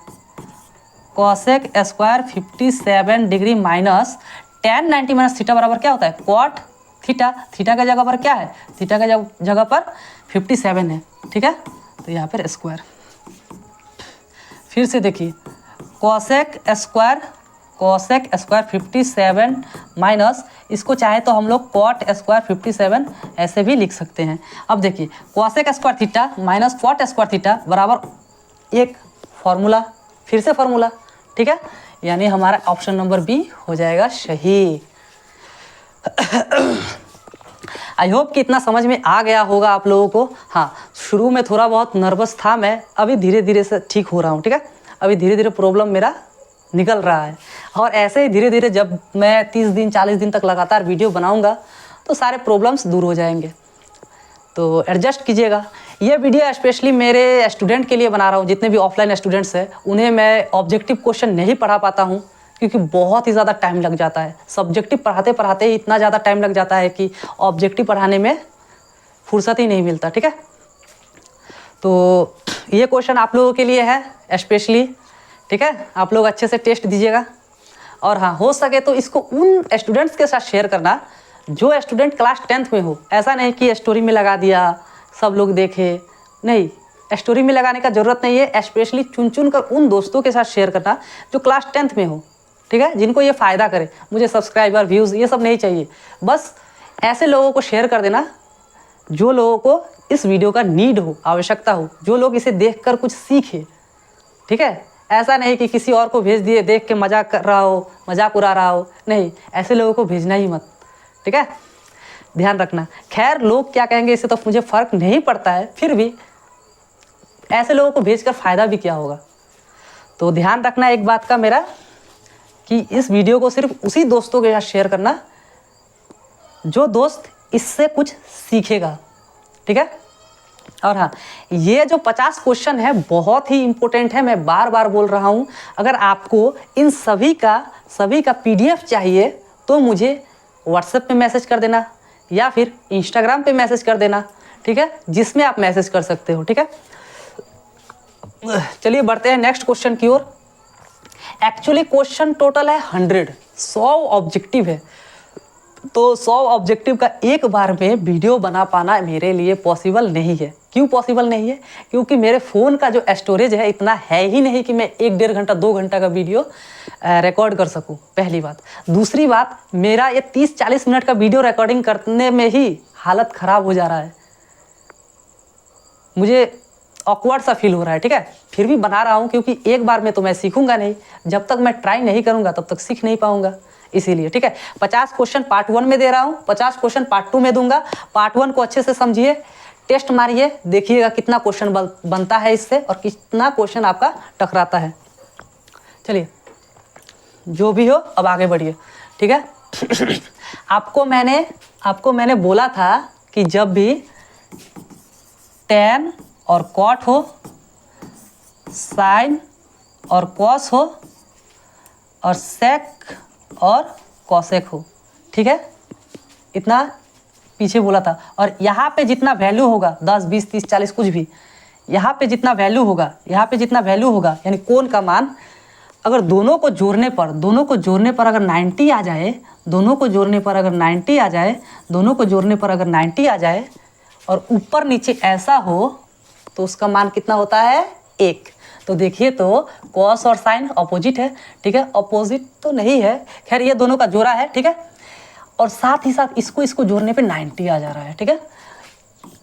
cosec square 57 degree minus tan 90 minus theta बराबर क्या होता है, cot थीटा। थीटा के जगह पर क्या है, थीटा के जगह पर 57 है। ठीक है, तो यहाँ पर स्क्वायर। फिर से देखिए cosec स्क्वायर 57 माइनस, इसको चाहे तो हम लोग cot स्क्वायर 57 ऐसे भी लिख सकते हैं। अब देखिए cosec square theta minus cot square theta बराबर एक फॉर्मूला फिर से फॉर्मूला, ठीक है, यानी हमारा ऑप्शन नंबर बी हो जाएगा सही। आई होप कि इतना समझ में आ गया होगा आप लोगों को। हाँ, शुरू में थोड़ा बहुत नर्वस था मैं, अभी धीरे धीरे से ठीक हो रहा हूँ, ठीक है, अभी धीरे धीरे प्रॉब्लम मेरा निकल रहा है। और ऐसे ही धीरे धीरे जब मैं 30 दिन 40 दिन तक लगातार वीडियो बनाऊंगा तो सारे प्रॉब्लम्स दूर हो जाएंगे, तो एडजस्ट कीजिएगा। ये वीडियो स्पेशली मेरे स्टूडेंट के लिए बना रहा हूँ, जितने भी ऑफलाइन स्टूडेंट्स हैं उन्हें मैं ऑब्जेक्टिव क्वेश्चन नहीं पढ़ा पाता हूँ क्योंकि बहुत ही ज़्यादा टाइम लग जाता है। सब्जेक्टिव पढ़ाते पढ़ाते ही इतना ज़्यादा टाइम लग जाता है कि ऑब्जेक्टिव पढ़ाने में फुर्सत ही नहीं मिलता, ठीक है। तो ये क्वेश्चन आप लोगों के लिए है स्पेशली, ठीक है, आप लोग अच्छे से टेस्ट दीजिएगा। और हाँ, हो सके तो इसको उन स्टूडेंट्स के साथ शेयर करना जो स्टूडेंट क्लास 10th में हो। ऐसा नहीं कि स्टोरी में लगा दिया सब लोग देखे, नहीं, स्टोरी में लगाने का ज़रूरत नहीं है। स्पेशली चुन चुन कर उन दोस्तों के साथ शेयर करना जो क्लास 10th में हो, ठीक है, जिनको ये फ़ायदा करे। मुझे सब्सक्राइबर, व्यूज़ ये सब नहीं चाहिए, बस ऐसे लोगों को शेयर कर देना जो लोगों को इस वीडियो का नीड हो, आवश्यकता हो, जो लोग इसे देखकर कुछ सीखे, ठीक है। ऐसा नहीं कि किसी और को भेज दिए, देख के मजाक कर रहा हो, मजाक उड़ा रहा हो, नहीं, ऐसे लोगों को भेजना ही मत, ठीक है, ध्यान रखना। खैर लोग क्या कहेंगे इससे तो मुझे फ़र्क नहीं पड़ता है, फिर भी ऐसे लोगों को भेजकर फ़ायदा भी क्या होगा। तो ध्यान रखना एक बात का मेरा कि इस वीडियो को सिर्फ उसी दोस्तों के साथ शेयर करना जो दोस्त इससे कुछ सीखेगा, ठीक है। और हाँ, ये जो 50 क्वेश्चन है बहुत ही इम्पोर्टेंट है, मैं बार बार बोल रहा हूँ। अगर आपको इन सभी का PDF चाहिए तो मुझे व्हाट्सएप पे मैसेज कर देना या फिर इंस्टाग्राम पे मैसेज कर देना, ठीक है, जिसमें आप मैसेज कर सकते हो, ठीक है। चलिए बढ़ते हैं नेक्स्ट क्वेश्चन की ओर। एक्चुअली क्वेश्चन टोटल है 100 ऑब्जेक्टिव है, तो 100 ऑब्जेक्टिव का एक बार में वीडियो बना पाना मेरे लिए पॉसिबल नहीं है। क्यों पॉसिबल नहीं है? क्योंकि मेरे फ़ोन का जो स्टोरेज है इतना है ही नहीं कि मैं 1-1.5 घंटा 2 घंटा का वीडियो रिकॉर्ड कर सकूं, पहली बात। दूसरी बात, मेरा ये 30-40 मिनट का वीडियो रिकॉर्डिंग करने में ही हालत ख़राब हो जा रहा है, मुझे ऑकवर्ड सा फील हो रहा है, ठीक है। फिर भी बना रहा हूँ क्योंकि एक बार में तो मैं सीखूंगा नहीं, जब तक मैं ट्राई नहीं करूँगा तब तक सीख नहीं पाऊँगा, इसीलिए, ठीक है। 50 क्वेश्चन पार्ट 1 में दे रहा हूँ, 50 क्वेश्चन पार्ट 2 में दूंगा। पार्ट 1 को अच्छे से समझिए, टेस्ट मारिए, देखिएगा कितना क्वेश्चन बनता है इससे और कितना क्वेश्चन आपका टकराता है। चलिए, जो भी हो अब आगे बढ़िए, ठीक है। आपको मैंने बोला था कि जब भी tan और cot हो, sin और cos हो और sec और cosec हो, ठीक है, इतना पीछे बोला था। और यहाँ पे जितना वैल्यू होगा 10, 20, 30, 40 कुछ भी, यहाँ पे जितना वैल्यू होगा यानी कोण का मान, अगर दोनों को जोड़ने पर अगर 90 आ जाए, दोनों को जोड़ने पर अगर 90 आ जाए और ऊपर नीचे ऐसा हो तो उसका मान कितना होता है? 1। तो देखिए, तो कॉस और साइन अपोजिट है, ठीक है, अपोजिट तो नहीं है, खैर ये दोनों का जोड़ा है, ठीक है। और साथ ही साथ इसको जोड़ने पे 90 आ जा रहा है, ठीक है।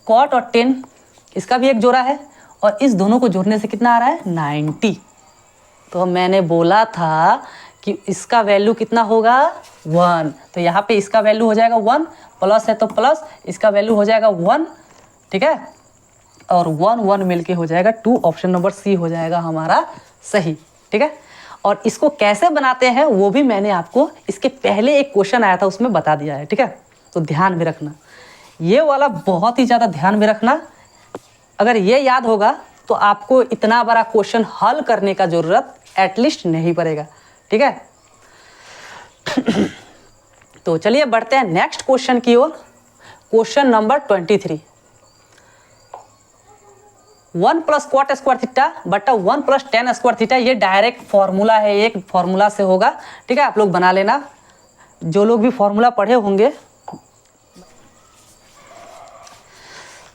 कॉट और tan इसका भी एक जोड़ा है और इस दोनों को जोड़ने से कितना आ रहा है? 90। तो मैंने बोला था कि इसका वैल्यू कितना होगा? 1। तो यहाँ पे इसका वैल्यू हो जाएगा 1, प्लस है तो प्लस, इसका वैल्यू हो जाएगा 1, ठीक है, और 1 1 मिलके हो जाएगा 2। ऑप्शन नंबर सी हो जाएगा हमारा सही, ठीक है। और इसको कैसे बनाते हैं वो भी मैंने आपको इसके पहले एक क्वेश्चन आया था उसमें बता दिया है, ठीक है। तो ध्यान में रखना, ये वाला बहुत ही ज़्यादा ध्यान में रखना। अगर ये याद होगा तो आपको इतना बड़ा क्वेश्चन हल करने का ज़रूरत एटलीस्ट नहीं पड़ेगा, ठीक है। तो चलिए बढ़ते हैं नेक्स्ट क्वेश्चन की ओर। Question number 23। 1 + cot square theta बटा 1 + tan स्क्वायर थीटा, ये डायरेक्ट फॉर्मूला है, एक फॉर्मूला से होगा, ठीक है। आप लोग बना लेना, जो लोग भी फॉर्मूला पढ़े होंगे।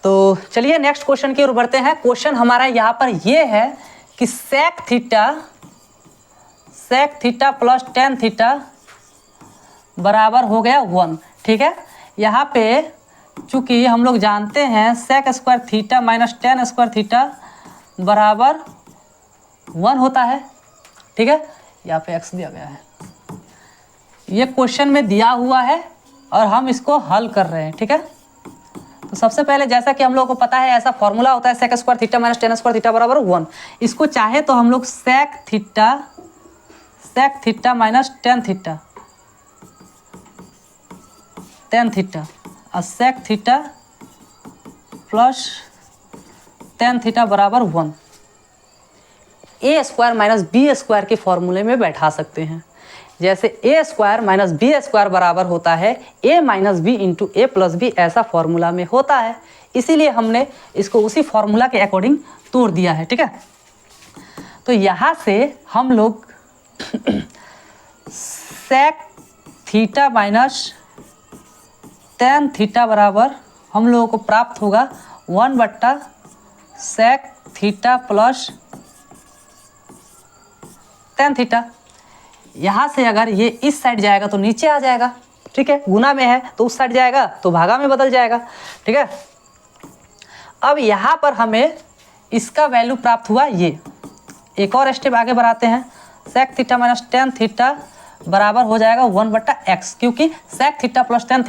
तो चलिए नेक्स्ट क्वेश्चन की ओर बढ़ते हैं। क्वेश्चन हमारा यहाँ पर ये है कि sec theta plus tan theta बराबर हो गया 1, ठीक है। यहाँ पे चूँकि हम लोग जानते हैं sec square theta minus tan square theta बराबर 1 होता है, ठीक है, यहाँ पे x दिया गया है, ये क्वेश्चन में दिया हुआ है और हम इसको हल कर रहे हैं। ठीक है, तो सबसे पहले जैसा कि हम लोगों को पता है ऐसा फॉर्मूला होता है sec square theta minus tan square theta बराबर 1। इसको चाहे तो हम लोग sec theta minus tan theta और sec theta plus tan theta बराबर 1 a square minus b square के फॉर्मूले में बैठा सकते हैं। जैसे a square minus b square बराबर होता है a minus b into a plus b, ऐसा फॉर्मूला में होता है, इसीलिए हमने इसको उसी फॉर्मूला के अकॉर्डिंग तोड़ दिया है। ठीक है, तो यहाँ से हम लोग sec theta minus tan theta बराबर हम लोगों को प्राप्त होगा 1 sec theta plus tan theta. यहाँ से अगर ये इस साइड जाएगा तो नीचे आ जाएगा। ठीक है, गुना में है तो उस साइड जाएगा तो भागा में बदल जाएगा। ठीक है, अब यहाँ पर हमें इसका वैल्यू प्राप्त हुआ, ये एक और स्टेप आगे बढ़ाते हैं, sec theta minus tan theta बराबर हो जाएगा 1/x, क्योंकि sec theta plus tan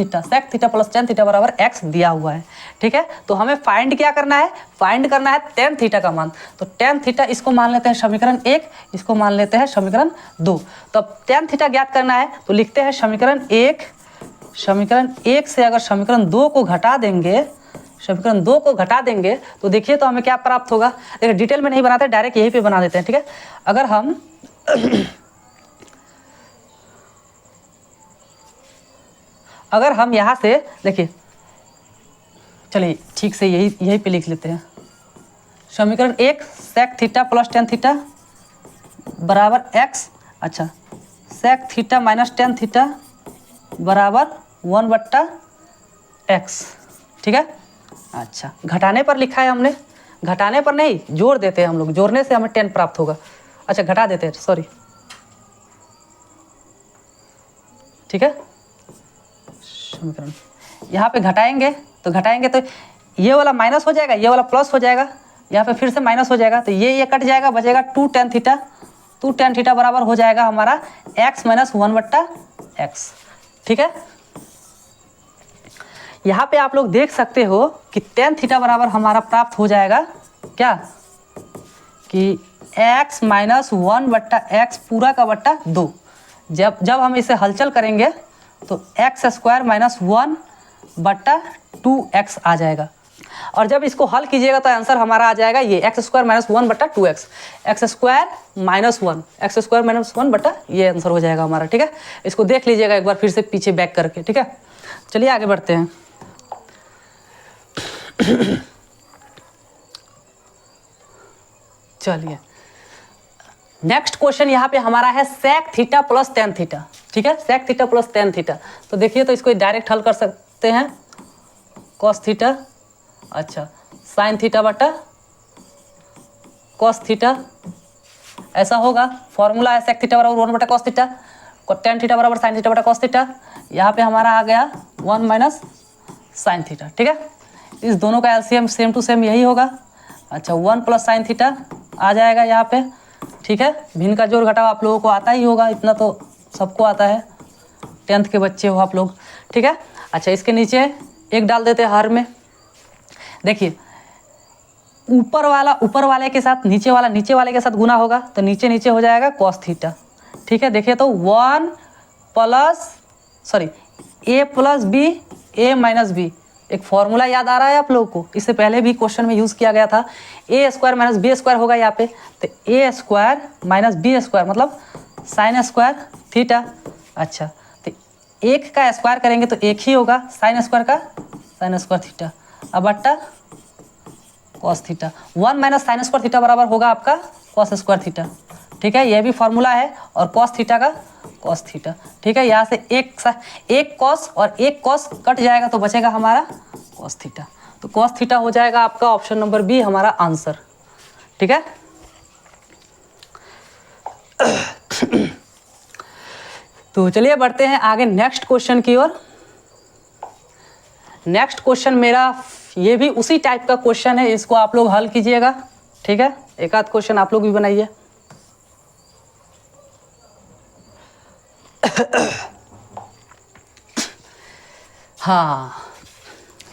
theta बराबर x दिया हुआ है। ठीक है, तो हमें फाइंड क्या करना है, फाइंड करना है टेन थीटा का मान। तो टेन थीटा इसको मान लेते हैं समीकरण 1, इसको मान लेते हैं समीकरण 2। तो अब टेन थीटा ज्ञात करना है तो लिखते हैं समीकरण 1 से अगर समीकरण 2 को घटा देंगे तो देखिए तो हमें क्या प्राप्त होगा। देखिए डिटेल में नहीं बनाते, डायरेक्ट यहीं पे बना देते हैं। ठीक है, अगर हम यहाँ से देखिए, चलिए ठीक से यही पे लिख लेते हैं, समीकरण 1 sec theta plus tan theta बराबर x, अच्छा sec theta minus tan theta बराबर 1/x। ठीक है, अच्छा घटाने पर लिखा है हमने, घटाने पर नहीं जोड़ देते हैं हम लोग, जोड़ने से हमें 10 प्राप्त होगा। अच्छा घटा देते हैं, सॉरी। ठीक है, समीकरण यहाँ पे घटाएंगे तो ये वाला माइनस हो जाएगा, ये वाला प्लस हो जाएगा, यहाँ पे फिर से माइनस हो जाएगा, तो ये कट जाएगा, बचेगा 2 टेन थीटा बराबर हो जाएगा हमारा x माइनस 1/x। ठीक है, यहाँ पे आप लोग देख सकते हो कि टेन थीटा बराबर हमारा प्राप्त हो जाएगा क्या, कि x माइनस 1/x पूरा का बट्टा 2। जब हम इसे हलचल करेंगे तो x स्क्वायर माइनस 1/2x आ जाएगा, और जब इसको हल कीजिएगा तो आंसर हमारा आ जाएगा ये x square minus 1/2x, x square minus 1 बटा ये आंसर हो जाएगा हमारा। ठीक है, इसको देख लीजिएगा एक बार फिर से पीछे बैक करके। ठीक है, चलिए आगे बढ़ते हैं। चलिए नेक्स्ट क्वेश्चन यहाँ पे हमारा है sec theta plus tan theta. ठीक है, sec theta plus tan theta, तो देखिए तो इसको डायरेक्ट हल कर सकते हैं, कॉस थीटा, अच्छा साइन थीटा बटा कॉस थीटा, ऐसा होगा। फॉर्मूला है सेक थीटा बराबर 1 बटा कॉस थीटा, टेन थीटा बराबर साइन थीटा बटा कॉस थीटा। यहाँ पे हमारा आ गया 1 माइनस साइन थीटा। ठीक है, इस दोनों का एलसीएम सेम टू सेम यही होगा। अच्छा 1 प्लस साइन थीटा आ जाएगा यहाँ पे। ठीक है, भिन्न का जोड़ घटाव आप लोगों को आता ही होगा, इतना तो सबको आता है, 10th के बच्चे हो आप लोग। ठीक है, अच्छा इसके नीचे एक डाल देते हैं हर में। देखिए ऊपर वाले के साथ नीचे वाले के साथ गुना होगा तो नीचे हो जाएगा कॉस थीटा। ठीक है, देखिए तो ए प्लस बी ए माइनस बी, एक फॉर्मूला याद आ रहा है आप लोगों को, इससे पहले भी क्वेश्चन में यूज़ किया गया था। ए स्क्वायर माइनस बी स्क्वायर होगा यहाँ पे, तो ए स्क्वायर माइनस बी स्क्वायर मतलब साइन स्क्वायर थीटा। अच्छा तो एक का स्क्वायर करेंगे तो एक ही होगा, साइन स्क्वायर का साइन स्क्वायर थीटा, अब बट्टा cos theta. 1 minus sign square theta बराबर होगा आपका कॉस स्क्वायर थीटा। ठीक है, यह भी फॉर्मूला है, और कॉस थीटा का कॉस थीटा। ठीक है, यहाँ से एक कॉस और एक कॉस कट जाएगा तो बचेगा हमारा कॉस थीटा, तो कॉस थीटा हो जाएगा आपका ऑप्शन नंबर बी हमारा आंसर। ठीक है, तो चलिए बढ़ते हैं आगे नेक्स्ट क्वेश्चन की ओर। नेक्स्ट क्वेश्चन मेरा ये भी उसी टाइप का क्वेश्चन है, इसको आप लोग हल कीजिएगा। ठीक है, एक आध क्वेश्चन आप लोग भी बनाइए। हाँ,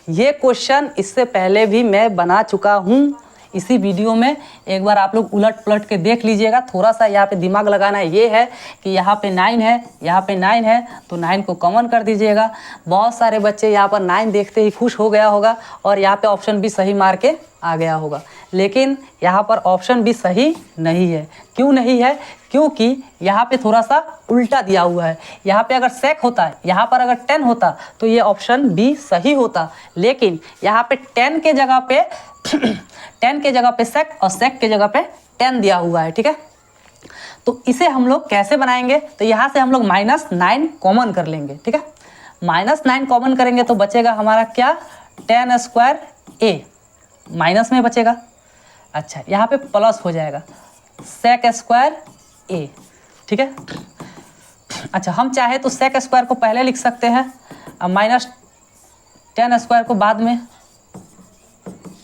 ये क्वेश्चन इससे पहले भी मैं बना चुका हूँ इसी वीडियो में। एक बार आप लोग उलट पलट के देख लीजिएगा। थोड़ा सा यहाँ पे दिमाग लगाना ये है कि यहाँ पे 9 है, यहाँ पे 9 है, तो 9 को कॉमन कर दीजिएगा। बहुत सारे बच्चे यहाँ पर 9 देखते ही खुश हो गया होगा और यहाँ पे ऑप्शन भी सही मार के आ गया होगा, लेकिन यहाँ पर ऑप्शन भी सही नहीं है। क्यों नहीं है? क्योंकि यहाँ पे थोड़ा सा उल्टा दिया हुआ है। यहाँ पे अगर सेक होता, यहाँ पर अगर 10 होता तो ये ऑप्शन बी सही होता, लेकिन यहाँ पे 10 के जगह पे 10 के जगह पे सेक और सेक के जगह पे 10 दिया हुआ है। ठीक है, तो इसे हम लोग कैसे बनाएंगे? तो यहाँ से हम लोग -9 कॉमन कर लेंगे। ठीक है, -9 कॉमन करेंगे तो बचेगा हमारा क्या? 10 स्क्वायर ए, माइनस में बचेगा। अच्छा, यहाँ पे प्लस हो जाएगा सेक स्क्वायर ए। ठीक है, अच्छा हम चाहे तो सेक स्क्वायर को पहले लिख सकते हैं और -10 स्क्वायर को बाद में।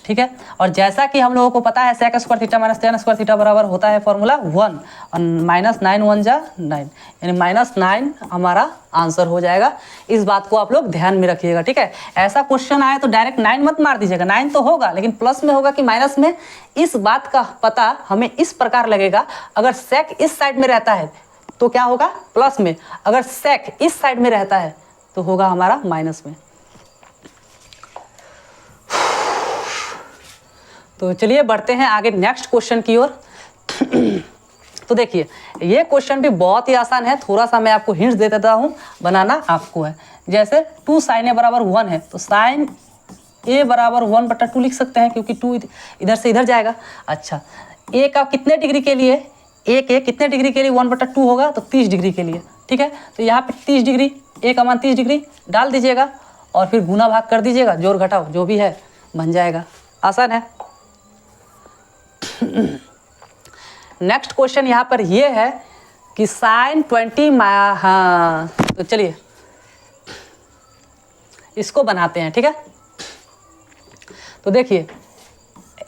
ठीक है, और जैसा कि हम लोगों को पता है sec square theta minus 10 square theta बराबर होता है फॉर्मूला 1 और -9 1 जा 9, यानी -9 हमारा आंसर हो जाएगा। इस बात को आप लोग ध्यान में रखिएगा। ठीक है, ऐसा क्वेश्चन आए तो डायरेक्ट 9 मत मार दीजिएगा। 9 तो होगा लेकिन प्लस में होगा कि माइनस में, इस बात का पता हमें इस प्रकार लगेगा। अगर सेक इस साइड में रहता है तो क्या होगा? प्लस में। अगर सेक इस साइड में रहता है तो होगा हमारा माइनस में। तो चलिए बढ़ते हैं आगे नेक्स्ट क्वेश्चन की ओर। तो देखिए, ये क्वेश्चन भी बहुत ही आसान है। थोड़ा सा मैं आपको हिंट्स दे देता हूँ, बनाना आपको है। जैसे 2 sin a बराबर 1 है तो sin a बराबर 1/2 लिख सकते हैं, क्योंकि 2 इधर से इधर जाएगा। अच्छा, a का कितने डिग्री के लिए? a के कितने डिग्री के लिए 1/2 होगा? तो 30 डिग्री के लिए। ठीक है, तो यहाँ पे 30 डिग्री, a का मान 30 डिग्री डाल दीजिएगा और फिर गुना भाग कर दीजिएगा, जोड़ घटाओ जो भी है बन जाएगा। आसान है। नेक्स्ट क्वेश्चन यहाँ पर ये है कि sin 20, हाँ तो चलिए इसको बनाते हैं। ठीक है, तो देखिए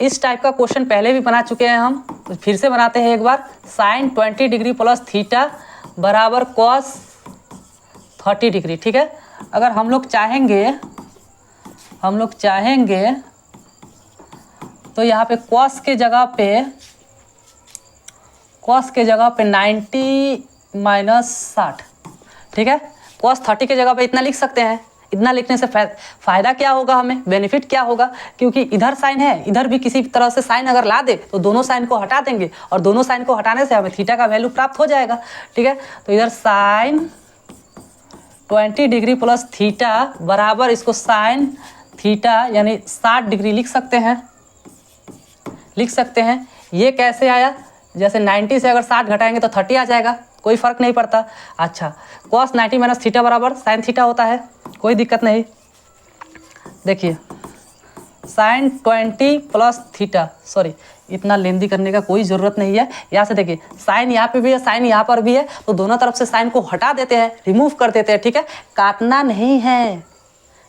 इस टाइप का क्वेश्चन पहले भी बना चुके हैं हम, तो फिर से बनाते हैं एक बार। sin 20 डिग्री प्लस थीटा बराबर cos 30 डिग्री। ठीक है, अगर हम लोग चाहेंगे तो यहाँ पे cos के जगह पे 90 - 60। ठीक है, cos 30 के जगह पे इतना लिख सकते हैं। इतना लिखने से फ़ायदा क्या होगा हमें? बेनिफिट क्या होगा? क्योंकि इधर साइन है, इधर भी किसी तरह से साइन अगर ला दे तो दोनों साइन को हटा देंगे और दोनों साइन को हटाने से हमें थीटा का वैल्यू प्राप्त हो जाएगा। ठीक है, तो इधर sin 20 डिग्री प्लस थीटा बराबर इसको sin थीटा यानी 60 डिग्री लिख सकते हैं। ये कैसे आया? जैसे 90 से अगर 60 घटाएंगे तो 30 आ जाएगा, कोई फ़र्क नहीं पड़ता। अच्छा, cos 90 माइनस थीटा बराबर sin थीटा होता है, कोई दिक्कत नहीं। देखिए sin 20 प्लस थीटा, सॉरी इतना लेंदी करने का कोई ज़रूरत नहीं है। यहाँ से देखिए साइन यहाँ पे भी है, साइन यहाँ पर भी है, तो दोनों तरफ से साइन को हटा देते हैं, रिमूव कर देते हैं। ठीक है, काटना नहीं है,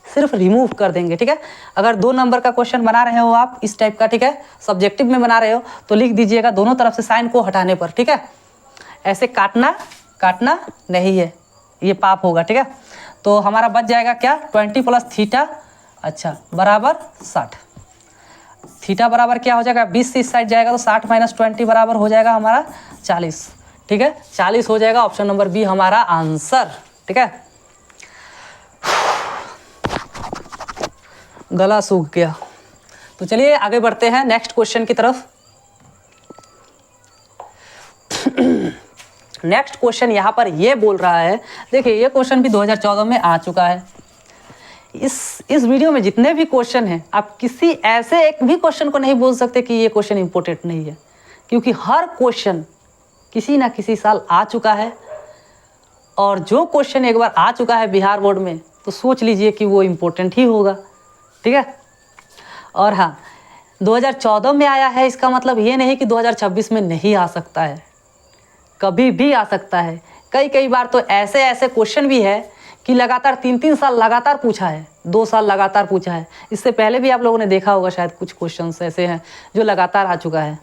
सिर्फ रिमूव कर देंगे। ठीक है, अगर 2 नंबर का क्वेश्चन बना रहे हो आप इस टाइप का, ठीक है, सब्जेक्टिव में बना रहे हो तो लिख दीजिएगा दोनों तरफ से साइन को हटाने पर। ठीक है, ऐसे काटना नहीं है, ये पाप होगा। ठीक है, तो हमारा बच जाएगा क्या? 20 प्लस थीटा, अच्छा बराबर 60। थीटा बराबर क्या हो जाएगा? 20 से इस साइड जाएगा तो 60 - 20 बराबर हो जाएगा हमारा 40। ठीक है, 40 हो जाएगा। ऑप्शन नंबर बी हमारा आंसर। ठीक है, गला सूख गया। तो चलिए आगे बढ़ते हैं नेक्स्ट क्वेश्चन की तरफ। नेक्स्ट क्वेश्चन यहाँ पर ये बोल रहा है, देखिए ये क्वेश्चन भी 2014 में आ चुका है। इस वीडियो में जितने भी क्वेश्चन हैं, आप किसी ऐसे एक भी क्वेश्चन को नहीं बोल सकते कि ये क्वेश्चन इम्पोर्टेंट नहीं है, क्योंकि हर क्वेश्चन किसी ना किसी साल आ चुका है। और जो क्वेश्चन एक बार आ चुका है बिहार बोर्ड में तो सोच लीजिए कि वो इम्पोर्टेंट ही होगा। ठीक है, और हाँ 2014 में आया है, इसका मतलब ये नहीं कि 2026 में नहीं आ सकता है, कभी भी आ सकता है। कई बार तो ऐसे क्वेश्चन भी है कि लगातार 3 साल लगातार पूछा है, 2 साल लगातार पूछा है। इससे पहले भी आप लोगों ने देखा होगा शायद कुछ क्वेश्चंस ऐसे हैं जो लगातार आ चुका है।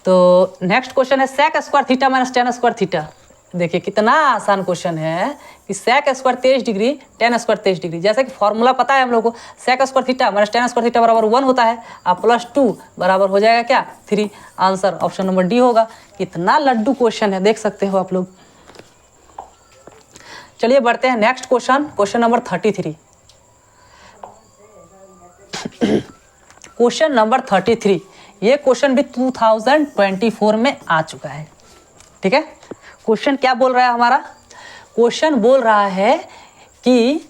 तो नेक्स्ट क्वेश्चन है sec square theta minus tan square theta. देखिए कितना आसान क्वेश्चन है कि sec square 23 degree tan square 23 degree, जैसे कि फॉर्मूला पता है हम लोग को, sec square theta minus tan square theta बराबर 1 होता है, अब +2 बराबर हो जाएगा क्या 3। आंसर ऑप्शन नंबर डी होगा। कितना लड्डू क्वेश्चन है, देख सकते हो आप लोग। चलिए बढ़ते हैं next question, question number 33। Question number 33, ये क्वेश्चन भी 2024 में आ चुका है। ठीक है, क्वेश्चन क्या बोल रहा है हमारा, क्वेश्चन बोल रहा है कि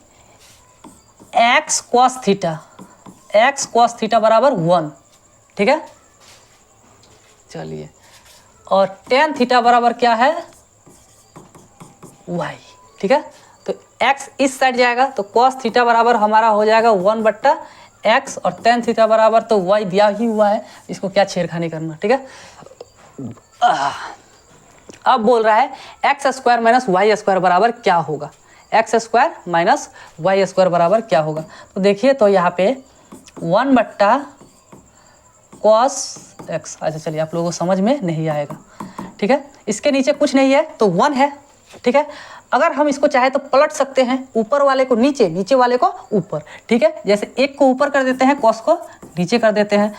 x cos थीटा बराबर 1। ठीक है, चलिए, और tan थीटा बराबर क्या है y। ठीक है, तो x इस साइड जाएगा तो cos थीटा बराबर हमारा हो जाएगा 1/x और tan थीटा बराबर तो y दिया ही हुआ है, इसको क्या छेड़खानी करना। ठीक है, अब बोल रहा है x square minus y square बराबर क्या होगा, x square minus y square बराबर क्या होगा। तो देखिए तो यहाँ पे 1/cos x, अच्छा चलिए आप लोगों को समझ में नहीं आएगा। ठीक है, इसके नीचे कुछ नहीं है तो 1 है। ठीक है, अगर हम इसको चाहे तो पलट सकते हैं, ऊपर वाले को नीचे, नीचे वाले को ऊपर। ठीक है, जैसे एक को ऊपर कर देते हैं, cos को नीचे कर देते हैं।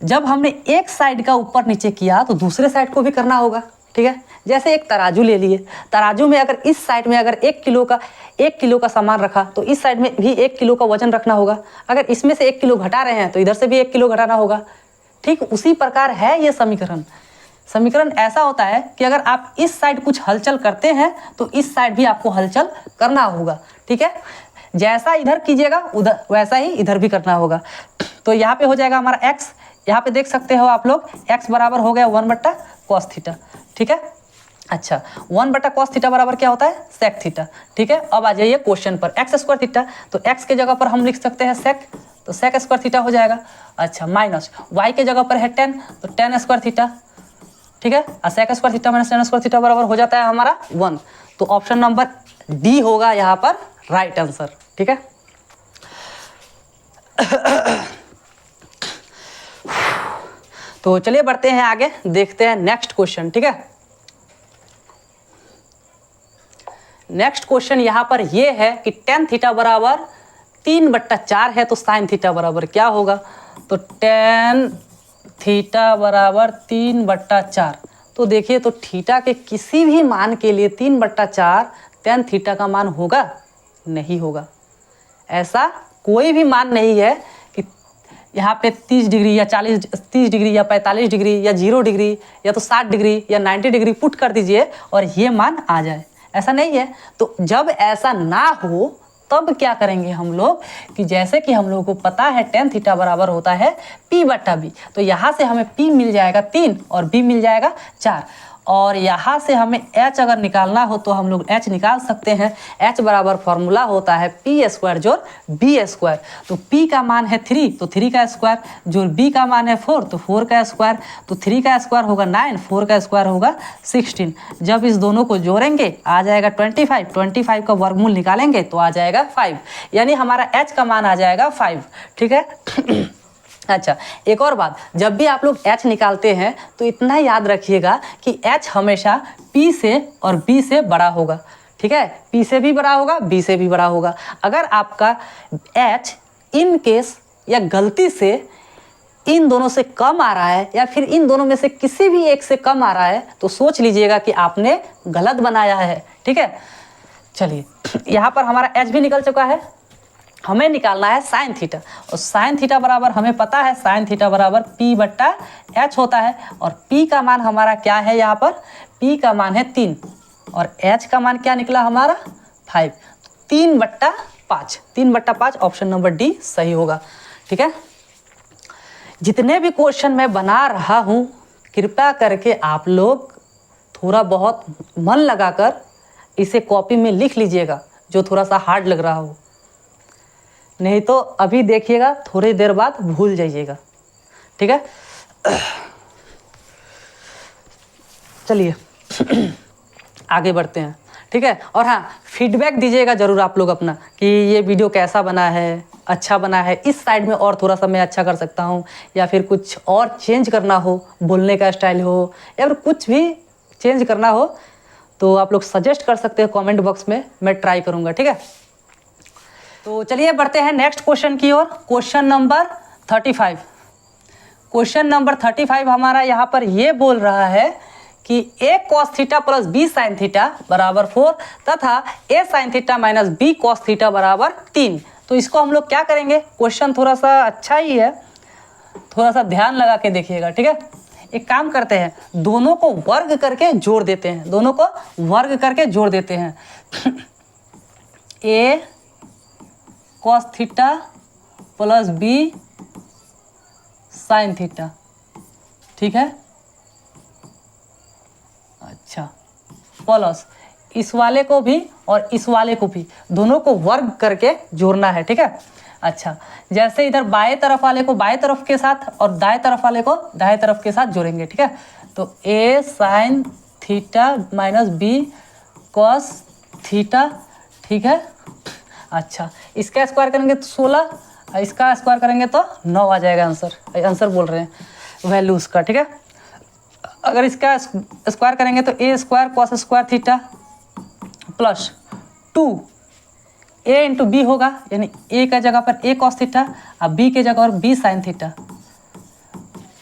जब हमने एक साइड का ऊपर नीचे किया तो दूसरे साइड को भी करना होगा। ठीक है, जैसे एक तराजू ले लिए, तराजू में अगर इस साइड में अगर 1 किलो का सामान रखा तो इस साइड में भी 1 किलो का वजन रखना होगा। अगर इसमें से 1 किलो घटा रहे हैं तो इधर से भी 1 किलो घटाना होगा। ठीक, उसी प्रकार है ये समीकरण। समीकरण ऐसा होता है कि अगर आप इस साइड कुछ हलचल करते हैं तो इस साइड भी आपको हलचल करना होगा। ठीक है, जैसा इधर कीजिएगा उधर वैसा ही इधर भी करना होगा। तो यहाँ पे हो जाएगा हमारा x, यहाँ पे देख सकते हो आप लोग x बराबर हो गया 1/cos थीटा। ठीक है, अच्छा 1/cos थीटा बराबर क्या होता है sec थीटा। ठीक है, अब आ जाइए क्वेश्चन पर, x स्क्वायर थीटा, तो x के जगह पर हम लिख सकते हैं sec, तो sec स्क्वायर थीटा हो जाएगा। अच्छा माइनस y के जगह पर है tan, तो tan स्क्वायर थीटा। ठीक है, sec square theta minus tan square theta बराबर हो जाता है हमारा 1। तो ऑप्शन नंबर डी होगा यहाँ पर राइट आंसर। ठीक है, तो चलिए बढ़ते हैं आगे, देखते हैं नेक्स्ट क्वेश्चन। ठीक है, नेक्स्ट क्वेश्चन यहाँ पर ये है कि tan थीटा बराबर 3/4 है तो sin थीटा बराबर क्या होगा। तो tan थीटा बराबर 3/4, तो देखिए तो थीटा के किसी भी मान के लिए 3/4 tan थीटा का मान होगा, नहीं होगा। ऐसा कोई भी मान नहीं है कि यहाँ पे 30 डिग्री या 30 डिग्री या 45 डिग्री या 0 डिग्री या तो 60 डिग्री या 90 डिग्री पुट कर दीजिए और ये मान आ जाए, ऐसा नहीं है। तो जब ऐसा ना हो तब क्या करेंगे हम लोग कि जैसे कि हम लोगों को पता है tan थीटा बराबर होता है p/b, तो यहाँ से हमें p मिल जाएगा 3 और b मिल जाएगा 4, और यहाँ से हमें h अगर निकालना हो तो हम लोग h निकाल सकते हैं। h बराबर फॉर्मूला होता है p स्क्वायर जोड़ b स्क्वायर। तो p का मान है 3 तो 3 का स्क्वायर, जो b का मान है 4 तो 4 का स्क्वायर, तो 3 का स्क्वायर होगा 9, 4 का स्क्वायर होगा 16। जब इस दोनों को जोड़ेंगे आ जाएगा 25 का वर्गमूल निकालेंगे तो आ जाएगा 5, यानी हमारा h का मान आ जाएगा 5। ठीक है अच्छा एक और बात, जब भी आप लोग h निकालते हैं तो इतना याद रखिएगा कि h हमेशा p से और b से बड़ा होगा। ठीक है, p से भी बड़ा होगा, b से भी बड़ा होगा। अगर आपका h इन केस या गलती से इन दोनों से कम आ रहा है या फिर इन दोनों में से किसी भी एक से कम आ रहा है तो सोच लीजिएगा कि आपने गलत बनाया है। ठीक है, चलिए यहाँ पर हमारा h भी निकल चुका है, हमें निकालना है साइन थीटा, और साइन थीटा बराबर हमें पता है साइन थीटा बराबर p/h होता है, और p का मान हमारा क्या है, यहाँ पर p का मान है 3 और h का मान क्या निकला हमारा 5, 3/5 ऑप्शन नंबर डी सही होगा। ठीक है, जितने भी क्वेश्चन मैं बना रहा हूँ कृपया करके आप लोग थोड़ा बहुत मन लगाकर इसे कॉपी में लिख लीजिएगा, जो थोड़ा सा हार्ड लग रहा हो, नहीं तो अभी देखिएगा थोड़ी देर बाद भूल जाइएगा। ठीक है, चलिए आगे बढ़ते हैं। ठीक है, और हाँ फीडबैक दीजिएगा ज़रूर आप लोग अपना कि ये वीडियो कैसा बना है, अच्छा बना है, इस साइड में और थोड़ा सा मैं अच्छा कर सकता हूँ, या फिर कुछ और चेंज करना हो, बोलने का स्टाइल हो या फिर कुछ भी चेंज करना हो तो आप लोग सजेस्ट कर सकते हैं कमेंट बॉक्स में, मैं ट्राई करूँगा, ठीक है। तो चलिए बढ़ते हैं नेक्स्ट क्वेश्चन की ओर। Question number 35। क्वेश्चन नंबर 35 हमारा यहाँ पर ये बोल रहा है कि a cos theta plus b sin theta बराबर 4 तथा a sin theta minus b cos theta बराबर 3। तो इसको हम लोग क्या करेंगे, क्वेश्चन थोड़ा सा अच्छा ही है, थोड़ा सा ध्यान लगा के देखिएगा, ठीक है। एक काम करते हैं, दोनों को वर्ग करके जोड़ देते हैं, दोनों को वर्ग करके जोड़ देते हैं। a cos theta plus b sin theta, ठीक है। अच्छा, प्लस इस वाले को भी और इस वाले को भी, दोनों को वर्ग करके जोड़ना है, ठीक है। अच्छा, जैसे इधर बाएं तरफ वाले को बाएं तरफ के साथ और दाएं तरफ वाले को दाएं तरफ के साथ जोड़ेंगे, ठीक है। तो a sin theta minus b cos theta, ठीक है। अच्छा, इसका स्क्वायर करेंगे तो 16, इसका स्क्वायर करेंगे तो 9 आ जाएगा आंसर, आंसर बोल रहे हैं वैल्यू उसका, ठीक है। अगर इसका स्क्वायर करेंगे तो a square cos square theta plus 2 a into B होगा, यानी a का जगह पर a cos थीटा और b के जगह पर b sin theta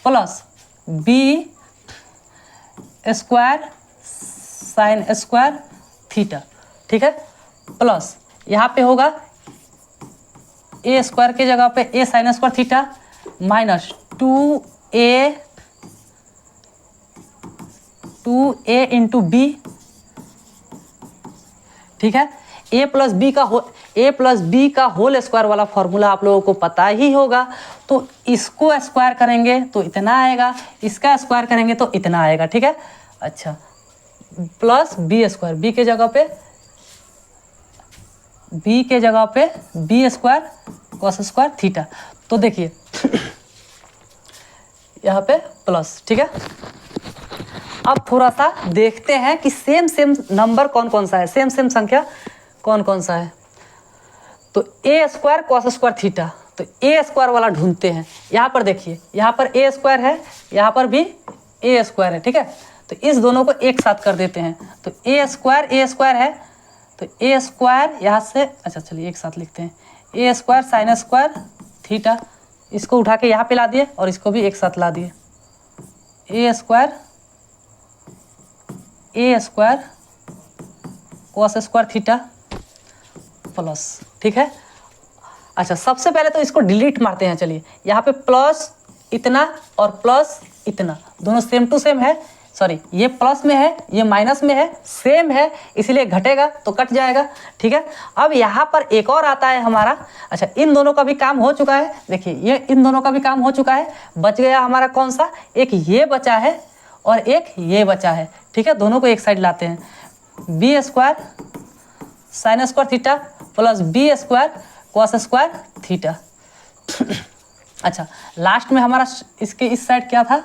plus b square sin square theta, ठीक है। प्लस यहाँ पे होगा a स्क्वायर के जगह पे a sin square theta minus 2a into B, ठीक है। a प्लस बी का होल स्क्वायर वाला फॉर्मूला आप लोगों को पता ही होगा। तो इसको स्क्वायर करेंगे तो इतना आएगा, इसका स्क्वायर करेंगे तो इतना आएगा, ठीक है। अच्छा, प्लस बी स्क्वायर, बी के जगह पे B square cos square theta. तो देखिए यहाँ पे प्लस, ठीक है। अब थोड़ा सा देखते हैं कि सेम नंबर कौन कौन सा है, सेम संख्या कौन कौन सा है। तो a square cos square theta, तो a स्क्वायर वाला ढूंढते हैं। यहाँ पर देखिए, यहाँ पर a स्क्वायर है, यहाँ पर भी a स्क्वायर है, ठीक है। तो इस दोनों को एक साथ कर देते हैं। तो a स्क्वायर है, तो a स्क्वायर यहाँ से, अच्छा चलिए एक साथ लिखते हैं, a square sine square theta, इसको उठा के यहाँ पे ला दिए और इसको भी एक साथ ला दिए, a square cos square theta plus, ठीक है। अच्छा, सबसे पहले तो इसको डिलीट मारते हैं। चलिए, यहाँ पे प्लस इतना और प्लस इतना दोनों सेम टू सेम है, सॉरी ये प्लस में है ये माइनस में है, सेम है, इसलिए घटेगा तो कट जाएगा, ठीक है। अब यहाँ पर एक और आता है हमारा। अच्छा, इन दोनों का भी काम हो चुका है, देखिए ये इन दोनों का भी काम हो चुका है। बच गया हमारा कौन सा, एक ये बचा है और एक ये बचा है, ठीक है। दोनों को एक साइड लाते हैं, B square sine square theta plus B square cos square theta. अच्छा, लास्ट में हमारा इसके इस साइड क्या था,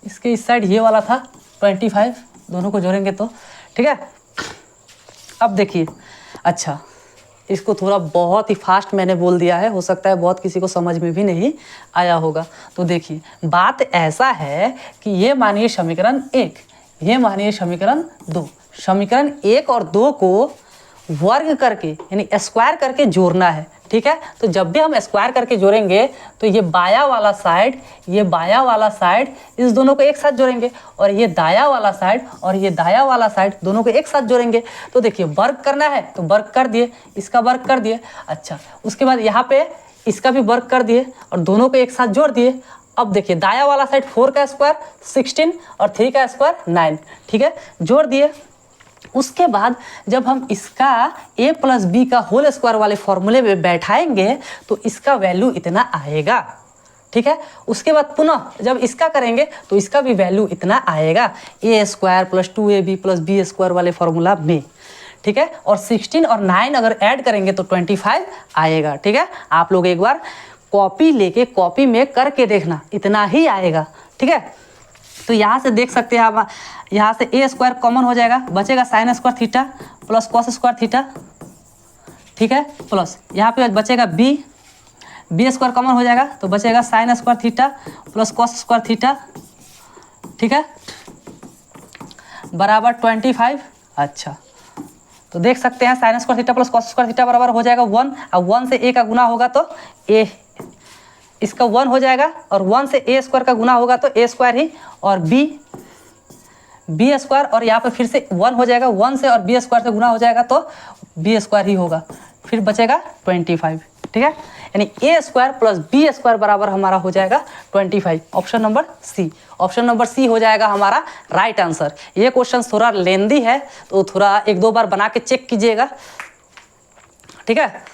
इसके इस साइड ये वाला था 25, दोनों को जोड़ेंगे तो, ठीक है। अब देखिए, अच्छा इसको थोड़ा बहुत ही फास्ट मैंने बोल दिया है, हो सकता है बहुत किसी को समझ में भी नहीं आया होगा। तो देखिए, बात ऐसा है कि ये मानिए समीकरण 1, ये मानिए समीकरण 2, समीकरण 1 और 2 को वर्ग करके यानी स्क्वायर करके जोड़ना है, ठीक है। तो जब भी हम स्क्वायर करके जोड़ेंगे तो ये बाया वाला साइड, ये बाया वाला साइड, इस दोनों को एक साथ जोड़ेंगे और ये दाया वाला साइड और ये दाया वाला साइड दोनों को एक साथ जोड़ेंगे। तो देखिए, वर्ग करना है तो वर्ग कर दिए, इसका वर्ग कर दिए। अच्छा, उसके बाद यहाँ पे इसका भी वर्ग कर दिए और दोनों को एक साथ जोड़ दिए। अब देखिए, दाया वाला साइड 4 का स्क्वायर 16 और 3 का स्क्वायर 9, ठीक है, जोड़ दिए। उसके बाद जब हम इसका a प्लस बी का होल स्क्वायर वाले फॉर्मूले में बैठाएंगे तो इसका वैल्यू इतना आएगा, ठीक है। उसके बाद पुनः जब इसका करेंगे तो इसका भी वैल्यू इतना आएगा, a square plus 2ab plus B square वाले फॉर्मूला में, ठीक है। और 16 और 9 अगर ऐड करेंगे तो 25 आएगा, ठीक है। आप लोग एक बार कॉपी लेके कॉपी में करके देखना, इतना ही आएगा, ठीक है। तो यहाँ से देख सकते हैं आप, यहाँ से a स्क्वायर कॉमन हो जाएगा, बचेगा sign square theta plus cos square theta, ठीक है, प्लस यहाँ पे बचेगा b स्क्वायर कॉमन हो जाएगा तो बचेगा sign square theta plus cos square theta, ठीक है, बराबर 25 अच्छा, तो देख सकते हैं sign square theta plus cos square theta बराबर हो जाएगा 1, अब 1 से a का गुना होगा तो a, इसका 1 हो जाएगा, और 1 से a स्क्वायर का गुना होगा तो a स्क्वायर ही, और b स्क्वायर, और यहाँ पे फिर से 1 हो जाएगा, 1 से और b स्क्वायर से गुना हो जाएगा तो b स्क्वायर ही होगा, फिर बचेगा 25, ठीक है। यानी a square plus b square बराबर हमारा हो जाएगा 25। Option number C, option number C हो जाएगा हमारा राइट आंसर। ये क्वेश्चन थोड़ा लेंदी है तो थोड़ा एक दो बार बना के चेक कीजिएगा, ठीक है।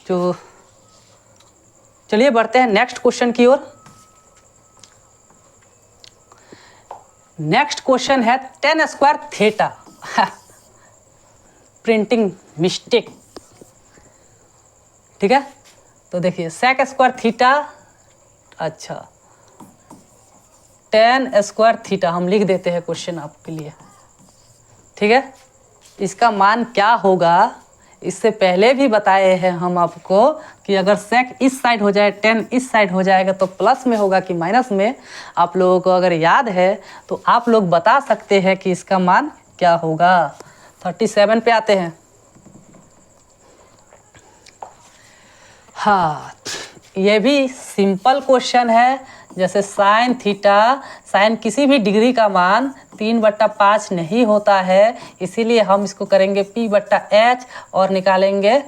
तो चलिए बढ़ते हैं नेक्स्ट क्वेश्चन की ओर। नेक्स्ट क्वेश्चन है tan square theta, printing mistake, ठीक है। तो देखिए sec स्क्वायर थीटा, अच्छा tan स्क्वायर थीटा हम लिख देते हैं क्वेश्चन आपके लिए, ठीक है। इसका मान क्या होगा, इससे पहले भी बताए हैं हम आपको कि अगर sec इस साइड हो जाए, tan इस साइड हो जाएगा तो प्लस में होगा कि माइनस में। आप लोगों को अगर याद है तो आप लोग बता सकते हैं कि इसका मान क्या होगा। 37 पे आते हैं। हाँ, ये भी सिंपल क्वेश्चन है। जैसे साइन थीटा, साइन किसी भी डिग्री का मान 3/5 नहीं होता है, इसीलिए हम इसको करेंगे P/H और निकालेंगे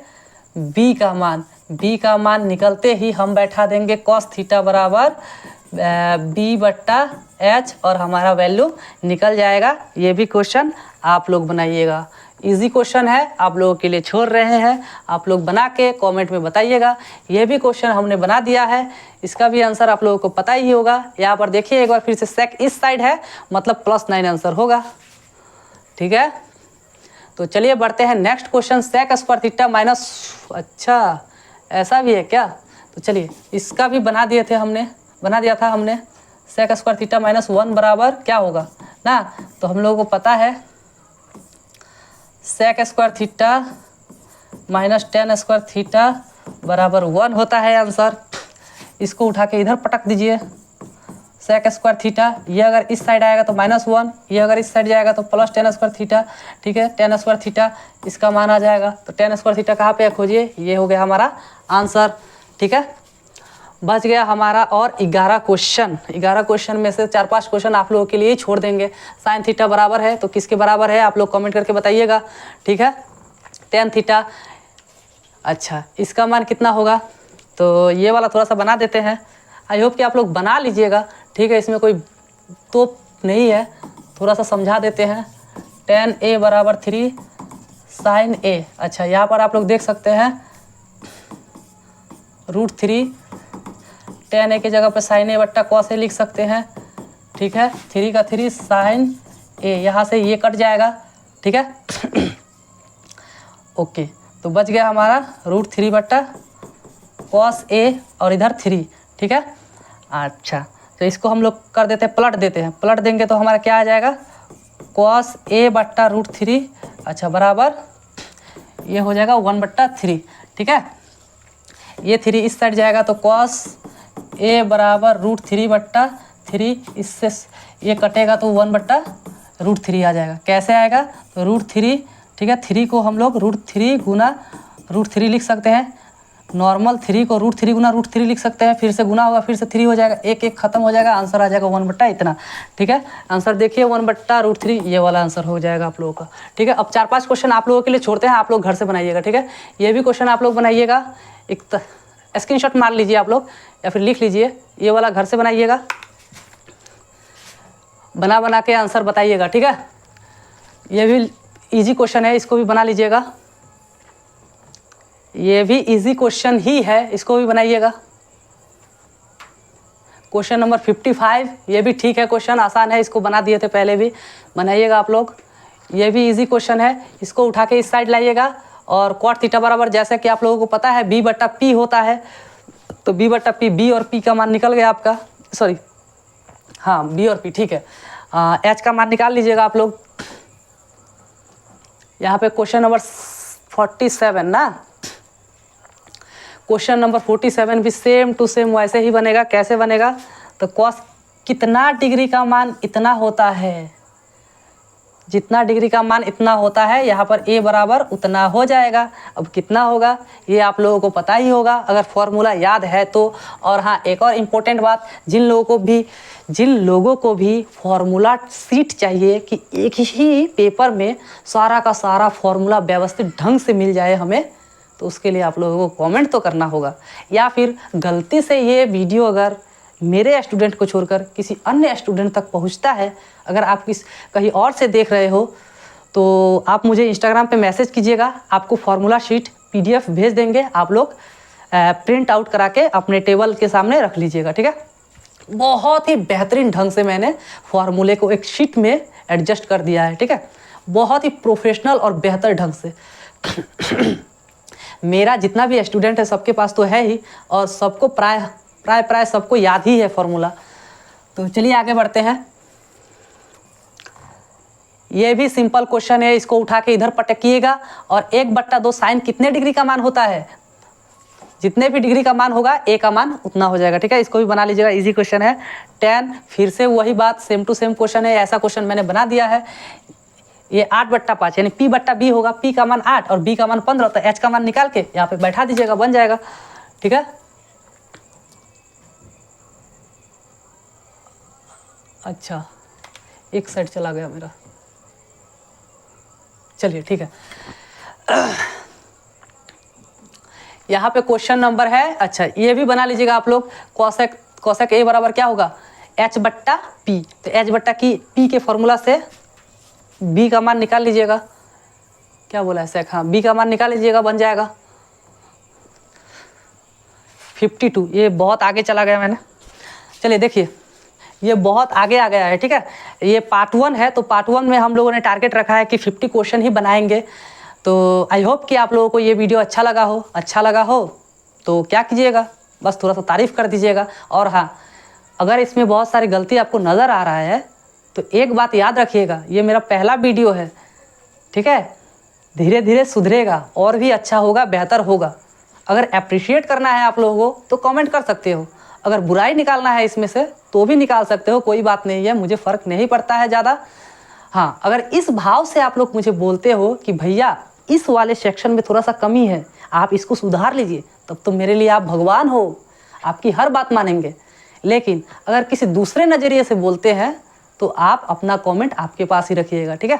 B का मान। B का मान निकलते ही हम बैठा देंगे cos थीटा बराबर B/H और हमारा वैल्यू निकल जाएगा। ये भी क्वेश्चन आप लोग बनाइएगा, इजी क्वेश्चन है, आप लोगों के लिए छोड़ रहे हैं, आप लोग बना के कमेंट में बताइएगा। ये भी क्वेश्चन हमने बना दिया है, इसका भी आंसर आप लोगों को पता ही होगा। यहाँ पर देखिए एक बार फिर से sec इस साइड है, मतलब +9 आंसर होगा, ठीक है। तो चलिए बढ़ते हैं next question, sec square theta minus, अच्छा ऐसा भी है क्या। तो चलिए इसका भी बना दिया था हमने sec स्क्वायर थीटा -1 बराबर क्या होगा ना। तो हम लोगों को पता है sec square theta minus tan square theta बराबर 1 होता है आंसर। इसको उठा के इधर पटक दीजिए, sec स्क्वायर थीटा, ये अगर इस साइड आएगा तो -1, ये अगर इस साइड जाएगा तो प्लस tan स्क्वायर थीटा, ठीक है। tan स्क्वायर थीटा इसका मान आ जाएगा, तो tan स्क्वायर थीटा कहाँ पे खोजिए, ये हो गया हमारा आंसर, ठीक है। बच गया हमारा और 11 क्वेश्चन। 11 क्वेश्चन में से 4-5 क्वेश्चन आप लोगों के लिए ही छोड़ देंगे। साइन थीटा बराबर है तो किसके बराबर है आप लोग कमेंट करके बताइएगा, ठीक है। tan थीटा, अच्छा इसका मान कितना होगा, तो ये वाला थोड़ा सा बना देते हैं। आई होप कि आप लोग बना लीजिएगा, ठीक है। इसमें कोई तो नहीं है, थोड़ा सा समझा देते हैं। tan A बराबर 3 sin A, अच्छा यहाँ पर आप लोग देख सकते हैं √3, tan A की जगह पे sin A/cos A लिख सकते हैं, ठीक है। 3 का 3 sin A, यहाँ से ये कट जाएगा, ठीक है। ओके, तो बच गया हमारा √3/cos A और इधर 3, ठीक है। अच्छा तो इसको हम लोग कर देते हैं, पलट देते हैं, पलट देंगे तो हमारा क्या आ जाएगा cos A/√3, अच्छा बराबर ये हो जाएगा 1/3, ठीक है। ये 3 इस साइड जाएगा तो cos A बराबर √3/3, इससे ये कटेगा तो 1/√3 आ जाएगा। कैसे आएगा, तो √3, ठीक है। 3 को हम लोग √3 गुना √3 लिख सकते हैं, नॉर्मल 3 को √3 गुना √3 लिख सकते हैं, फिर से गुना होगा, फिर से 3 हो जाएगा, एक खत्म हो जाएगा, आंसर आ जाएगा 1 इतना, ठीक है। आंसर देखिए 1/√3, ये वाला आंसर हो जाएगा आप लोगों का, ठीक है। अब 4-5 क्वेश्चन आप लोगों के लिए छोड़ते हैं, आप लोग घर से बनाइएगा, ठीक है। ये भी क्वेश्चन आप लोग बनाइएगा, एक स्क्रीनशॉट मार लीजिए आप लोग या फिर लिख लीजिए, ये वाला घर से बनाइएगा, बना के आंसर बताइएगा, ठीक है। ये भी इजी क्वेश्चन है, इसको भी बना लीजिएगा, ये भी इजी क्वेश्चन ही है, इसको भी बनाइएगा। क्वेश्चन नंबर 55, ये भी ठीक है, क्वेश्चन आसान है, इसको बना दिए थे पहले भी, बनाइएगा आप लोग। ये भी इजी क्वेश्चन है, इसको उठा के इस साइड लाइएगा और cot थीटा बराबर, जैसे कि आप लोगों को पता है B/P होता है, तो B/P, B और P का मान निकल गया आपका, सॉरी हाँ B और P, ठीक है। H का मान निकाल लीजिएगा आप लोग। यहाँ पे क्वेश्चन नंबर 47 ना, क्वेश्चन नंबर 47 भी सेम टू सेम वैसे ही बनेगा। कैसे बनेगा, तो cos कितना डिग्री का मान इतना होता है, जितना डिग्री का मान इतना होता है, यहाँ पर a बराबर उतना हो जाएगा। अब कितना होगा ये आप लोगों को पता ही होगा अगर फॉर्मूला याद है तो। और हाँ, एक और इम्पोर्टेंट बात, जिन लोगों को भी फॉर्मूला शीट चाहिए कि एक ही पेपर में सारा का सारा फॉर्मूला व्यवस्थित ढंग से मिल जाए हमें, तो उसके लिए आप लोगों को कमेंट तो करना होगा। या फिर गलती से ये वीडियो अगर मेरे स्टूडेंट को छोड़कर किसी अन्य स्टूडेंट तक पहुंचता है, अगर आप कहीं और से देख रहे हो, तो आप मुझे इंस्टाग्राम पे मैसेज कीजिएगा, आपको फार्मूला शीट PDF भेज देंगे, आप लोग प्रिंट आउट करा के अपने टेबल के सामने रख लीजिएगा, ठीक है। बहुत ही बेहतरीन ढंग से मैंने फार्मूले को एक शीट में एडजस्ट कर दिया है, ठीक है, बहुत ही प्रोफेशनल और बेहतर ढंग से। मेरा जितना भी स्टूडेंट है सबके पास तो है ही, और सबको प्राय सबको याद ही है फॉर्मूला। तो चलिए आगे बढ़ते हैं। ये भी सिंपल क्वेश्चन है, इसको उठा के इधर पटकिएगा और 1/2 साइन कितने डिग्री का मान होता है? जितने भी डिग्री का मान होगा a का मान उतना हो जाएगा, ठीक है। इसको भी बना लीजिएगा, इजी क्वेश्चन है। tan, फिर से वही बात, सेम टू सेम क्वेश्चन है, ऐसा क्वेश्चन मैंने बना दिया है। ये 8/5 यानी p/b होगा, p का मान 8 और b का मान 15, तो h का मान निकाल के यहाँ पे बैठा दीजिएगा, बन जाएगा, ठीक है। अच्छा, एक साइड चला गया मेरा, चलिए ठीक है। यहाँ पे क्वेश्चन नंबर है, अच्छा ये भी बना लीजिएगा आप लोग। कोसेक a बराबर क्या होगा? h/p। तो h/p के फॉर्मूला से b का मान निकाल लीजिएगा। क्या बोला है सेक? हाँ, b का मान निकाल लीजिएगा, बन जाएगा 52। ये बहुत आगे चला गया मैंने, चलिए देखिए ये बहुत आगे आ गया है, ठीक है। ये पार्ट 1 है, तो पार्ट 1 में हम लोगों ने टारगेट रखा है कि 50 क्वेश्चन ही बनाएंगे। तो आई होप कि आप लोगों को ये वीडियो अच्छा लगा हो तो क्या कीजिएगा, बस थोड़ा सा तारीफ़ कर दीजिएगा। और हाँ, अगर इसमें बहुत सारी गलती आपको नज़र आ रहा है तो एक बात याद रखिएगा, ये मेरा पहला वीडियो है, ठीक है। धीरे धीरे सुधरेगा और भी अच्छा होगा, बेहतर होगा। अगर अप्रिशिएट करना है आप लोगों को तो कमेंट कर सकते हो, अगर बुराई निकालना है इसमें से तो भी निकाल सकते हो, कोई बात नहीं है, मुझे फ़र्क नहीं पड़ता है ज़्यादा। हाँ, अगर इस भाव से आप लोग मुझे बोलते हो कि भैया इस वाले सेक्शन में थोड़ा सा कमी है, आप इसको सुधार लीजिए, तब तो मेरे लिए आप भगवान हो, आपकी हर बात मानेंगे। लेकिन अगर किसी दूसरे नज़रिए से बोलते हैं तो आप अपना कमेंट आपके पास ही रखिएगा, ठीक है।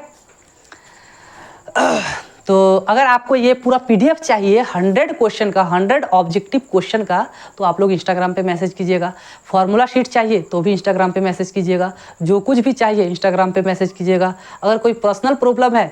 तो अगर आपको ये पूरा PDF चाहिए 100 क्वेश्चन का, 100 ऑब्जेक्टिव क्वेश्चन का, तो आप लोग इंस्टाग्राम पे मैसेज कीजिएगा। फार्मूला शीट चाहिए तो भी इंस्टाग्राम पे मैसेज कीजिएगा। जो कुछ भी चाहिए इंस्टाग्राम पे मैसेज कीजिएगा। अगर कोई पर्सनल प्रॉब्लम है,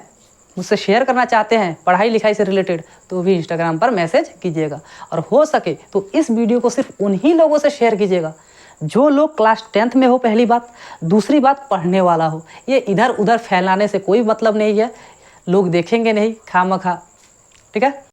मुझसे शेयर करना चाहते हैं पढ़ाई लिखाई से रिलेटेड, तो भी इंस्टाग्राम पर मैसेज कीजिएगा। और हो सके तो इस वीडियो को सिर्फ उन्हीं लोगों से शेयर कीजिएगा जो लोग क्लास 10th में हो, पहली बात। दूसरी बात, पढ़ने वाला हो। ये इधर उधर फैलाने से कोई मतलब नहीं है, लोग देखेंगे नहीं खामखा, ठीक है।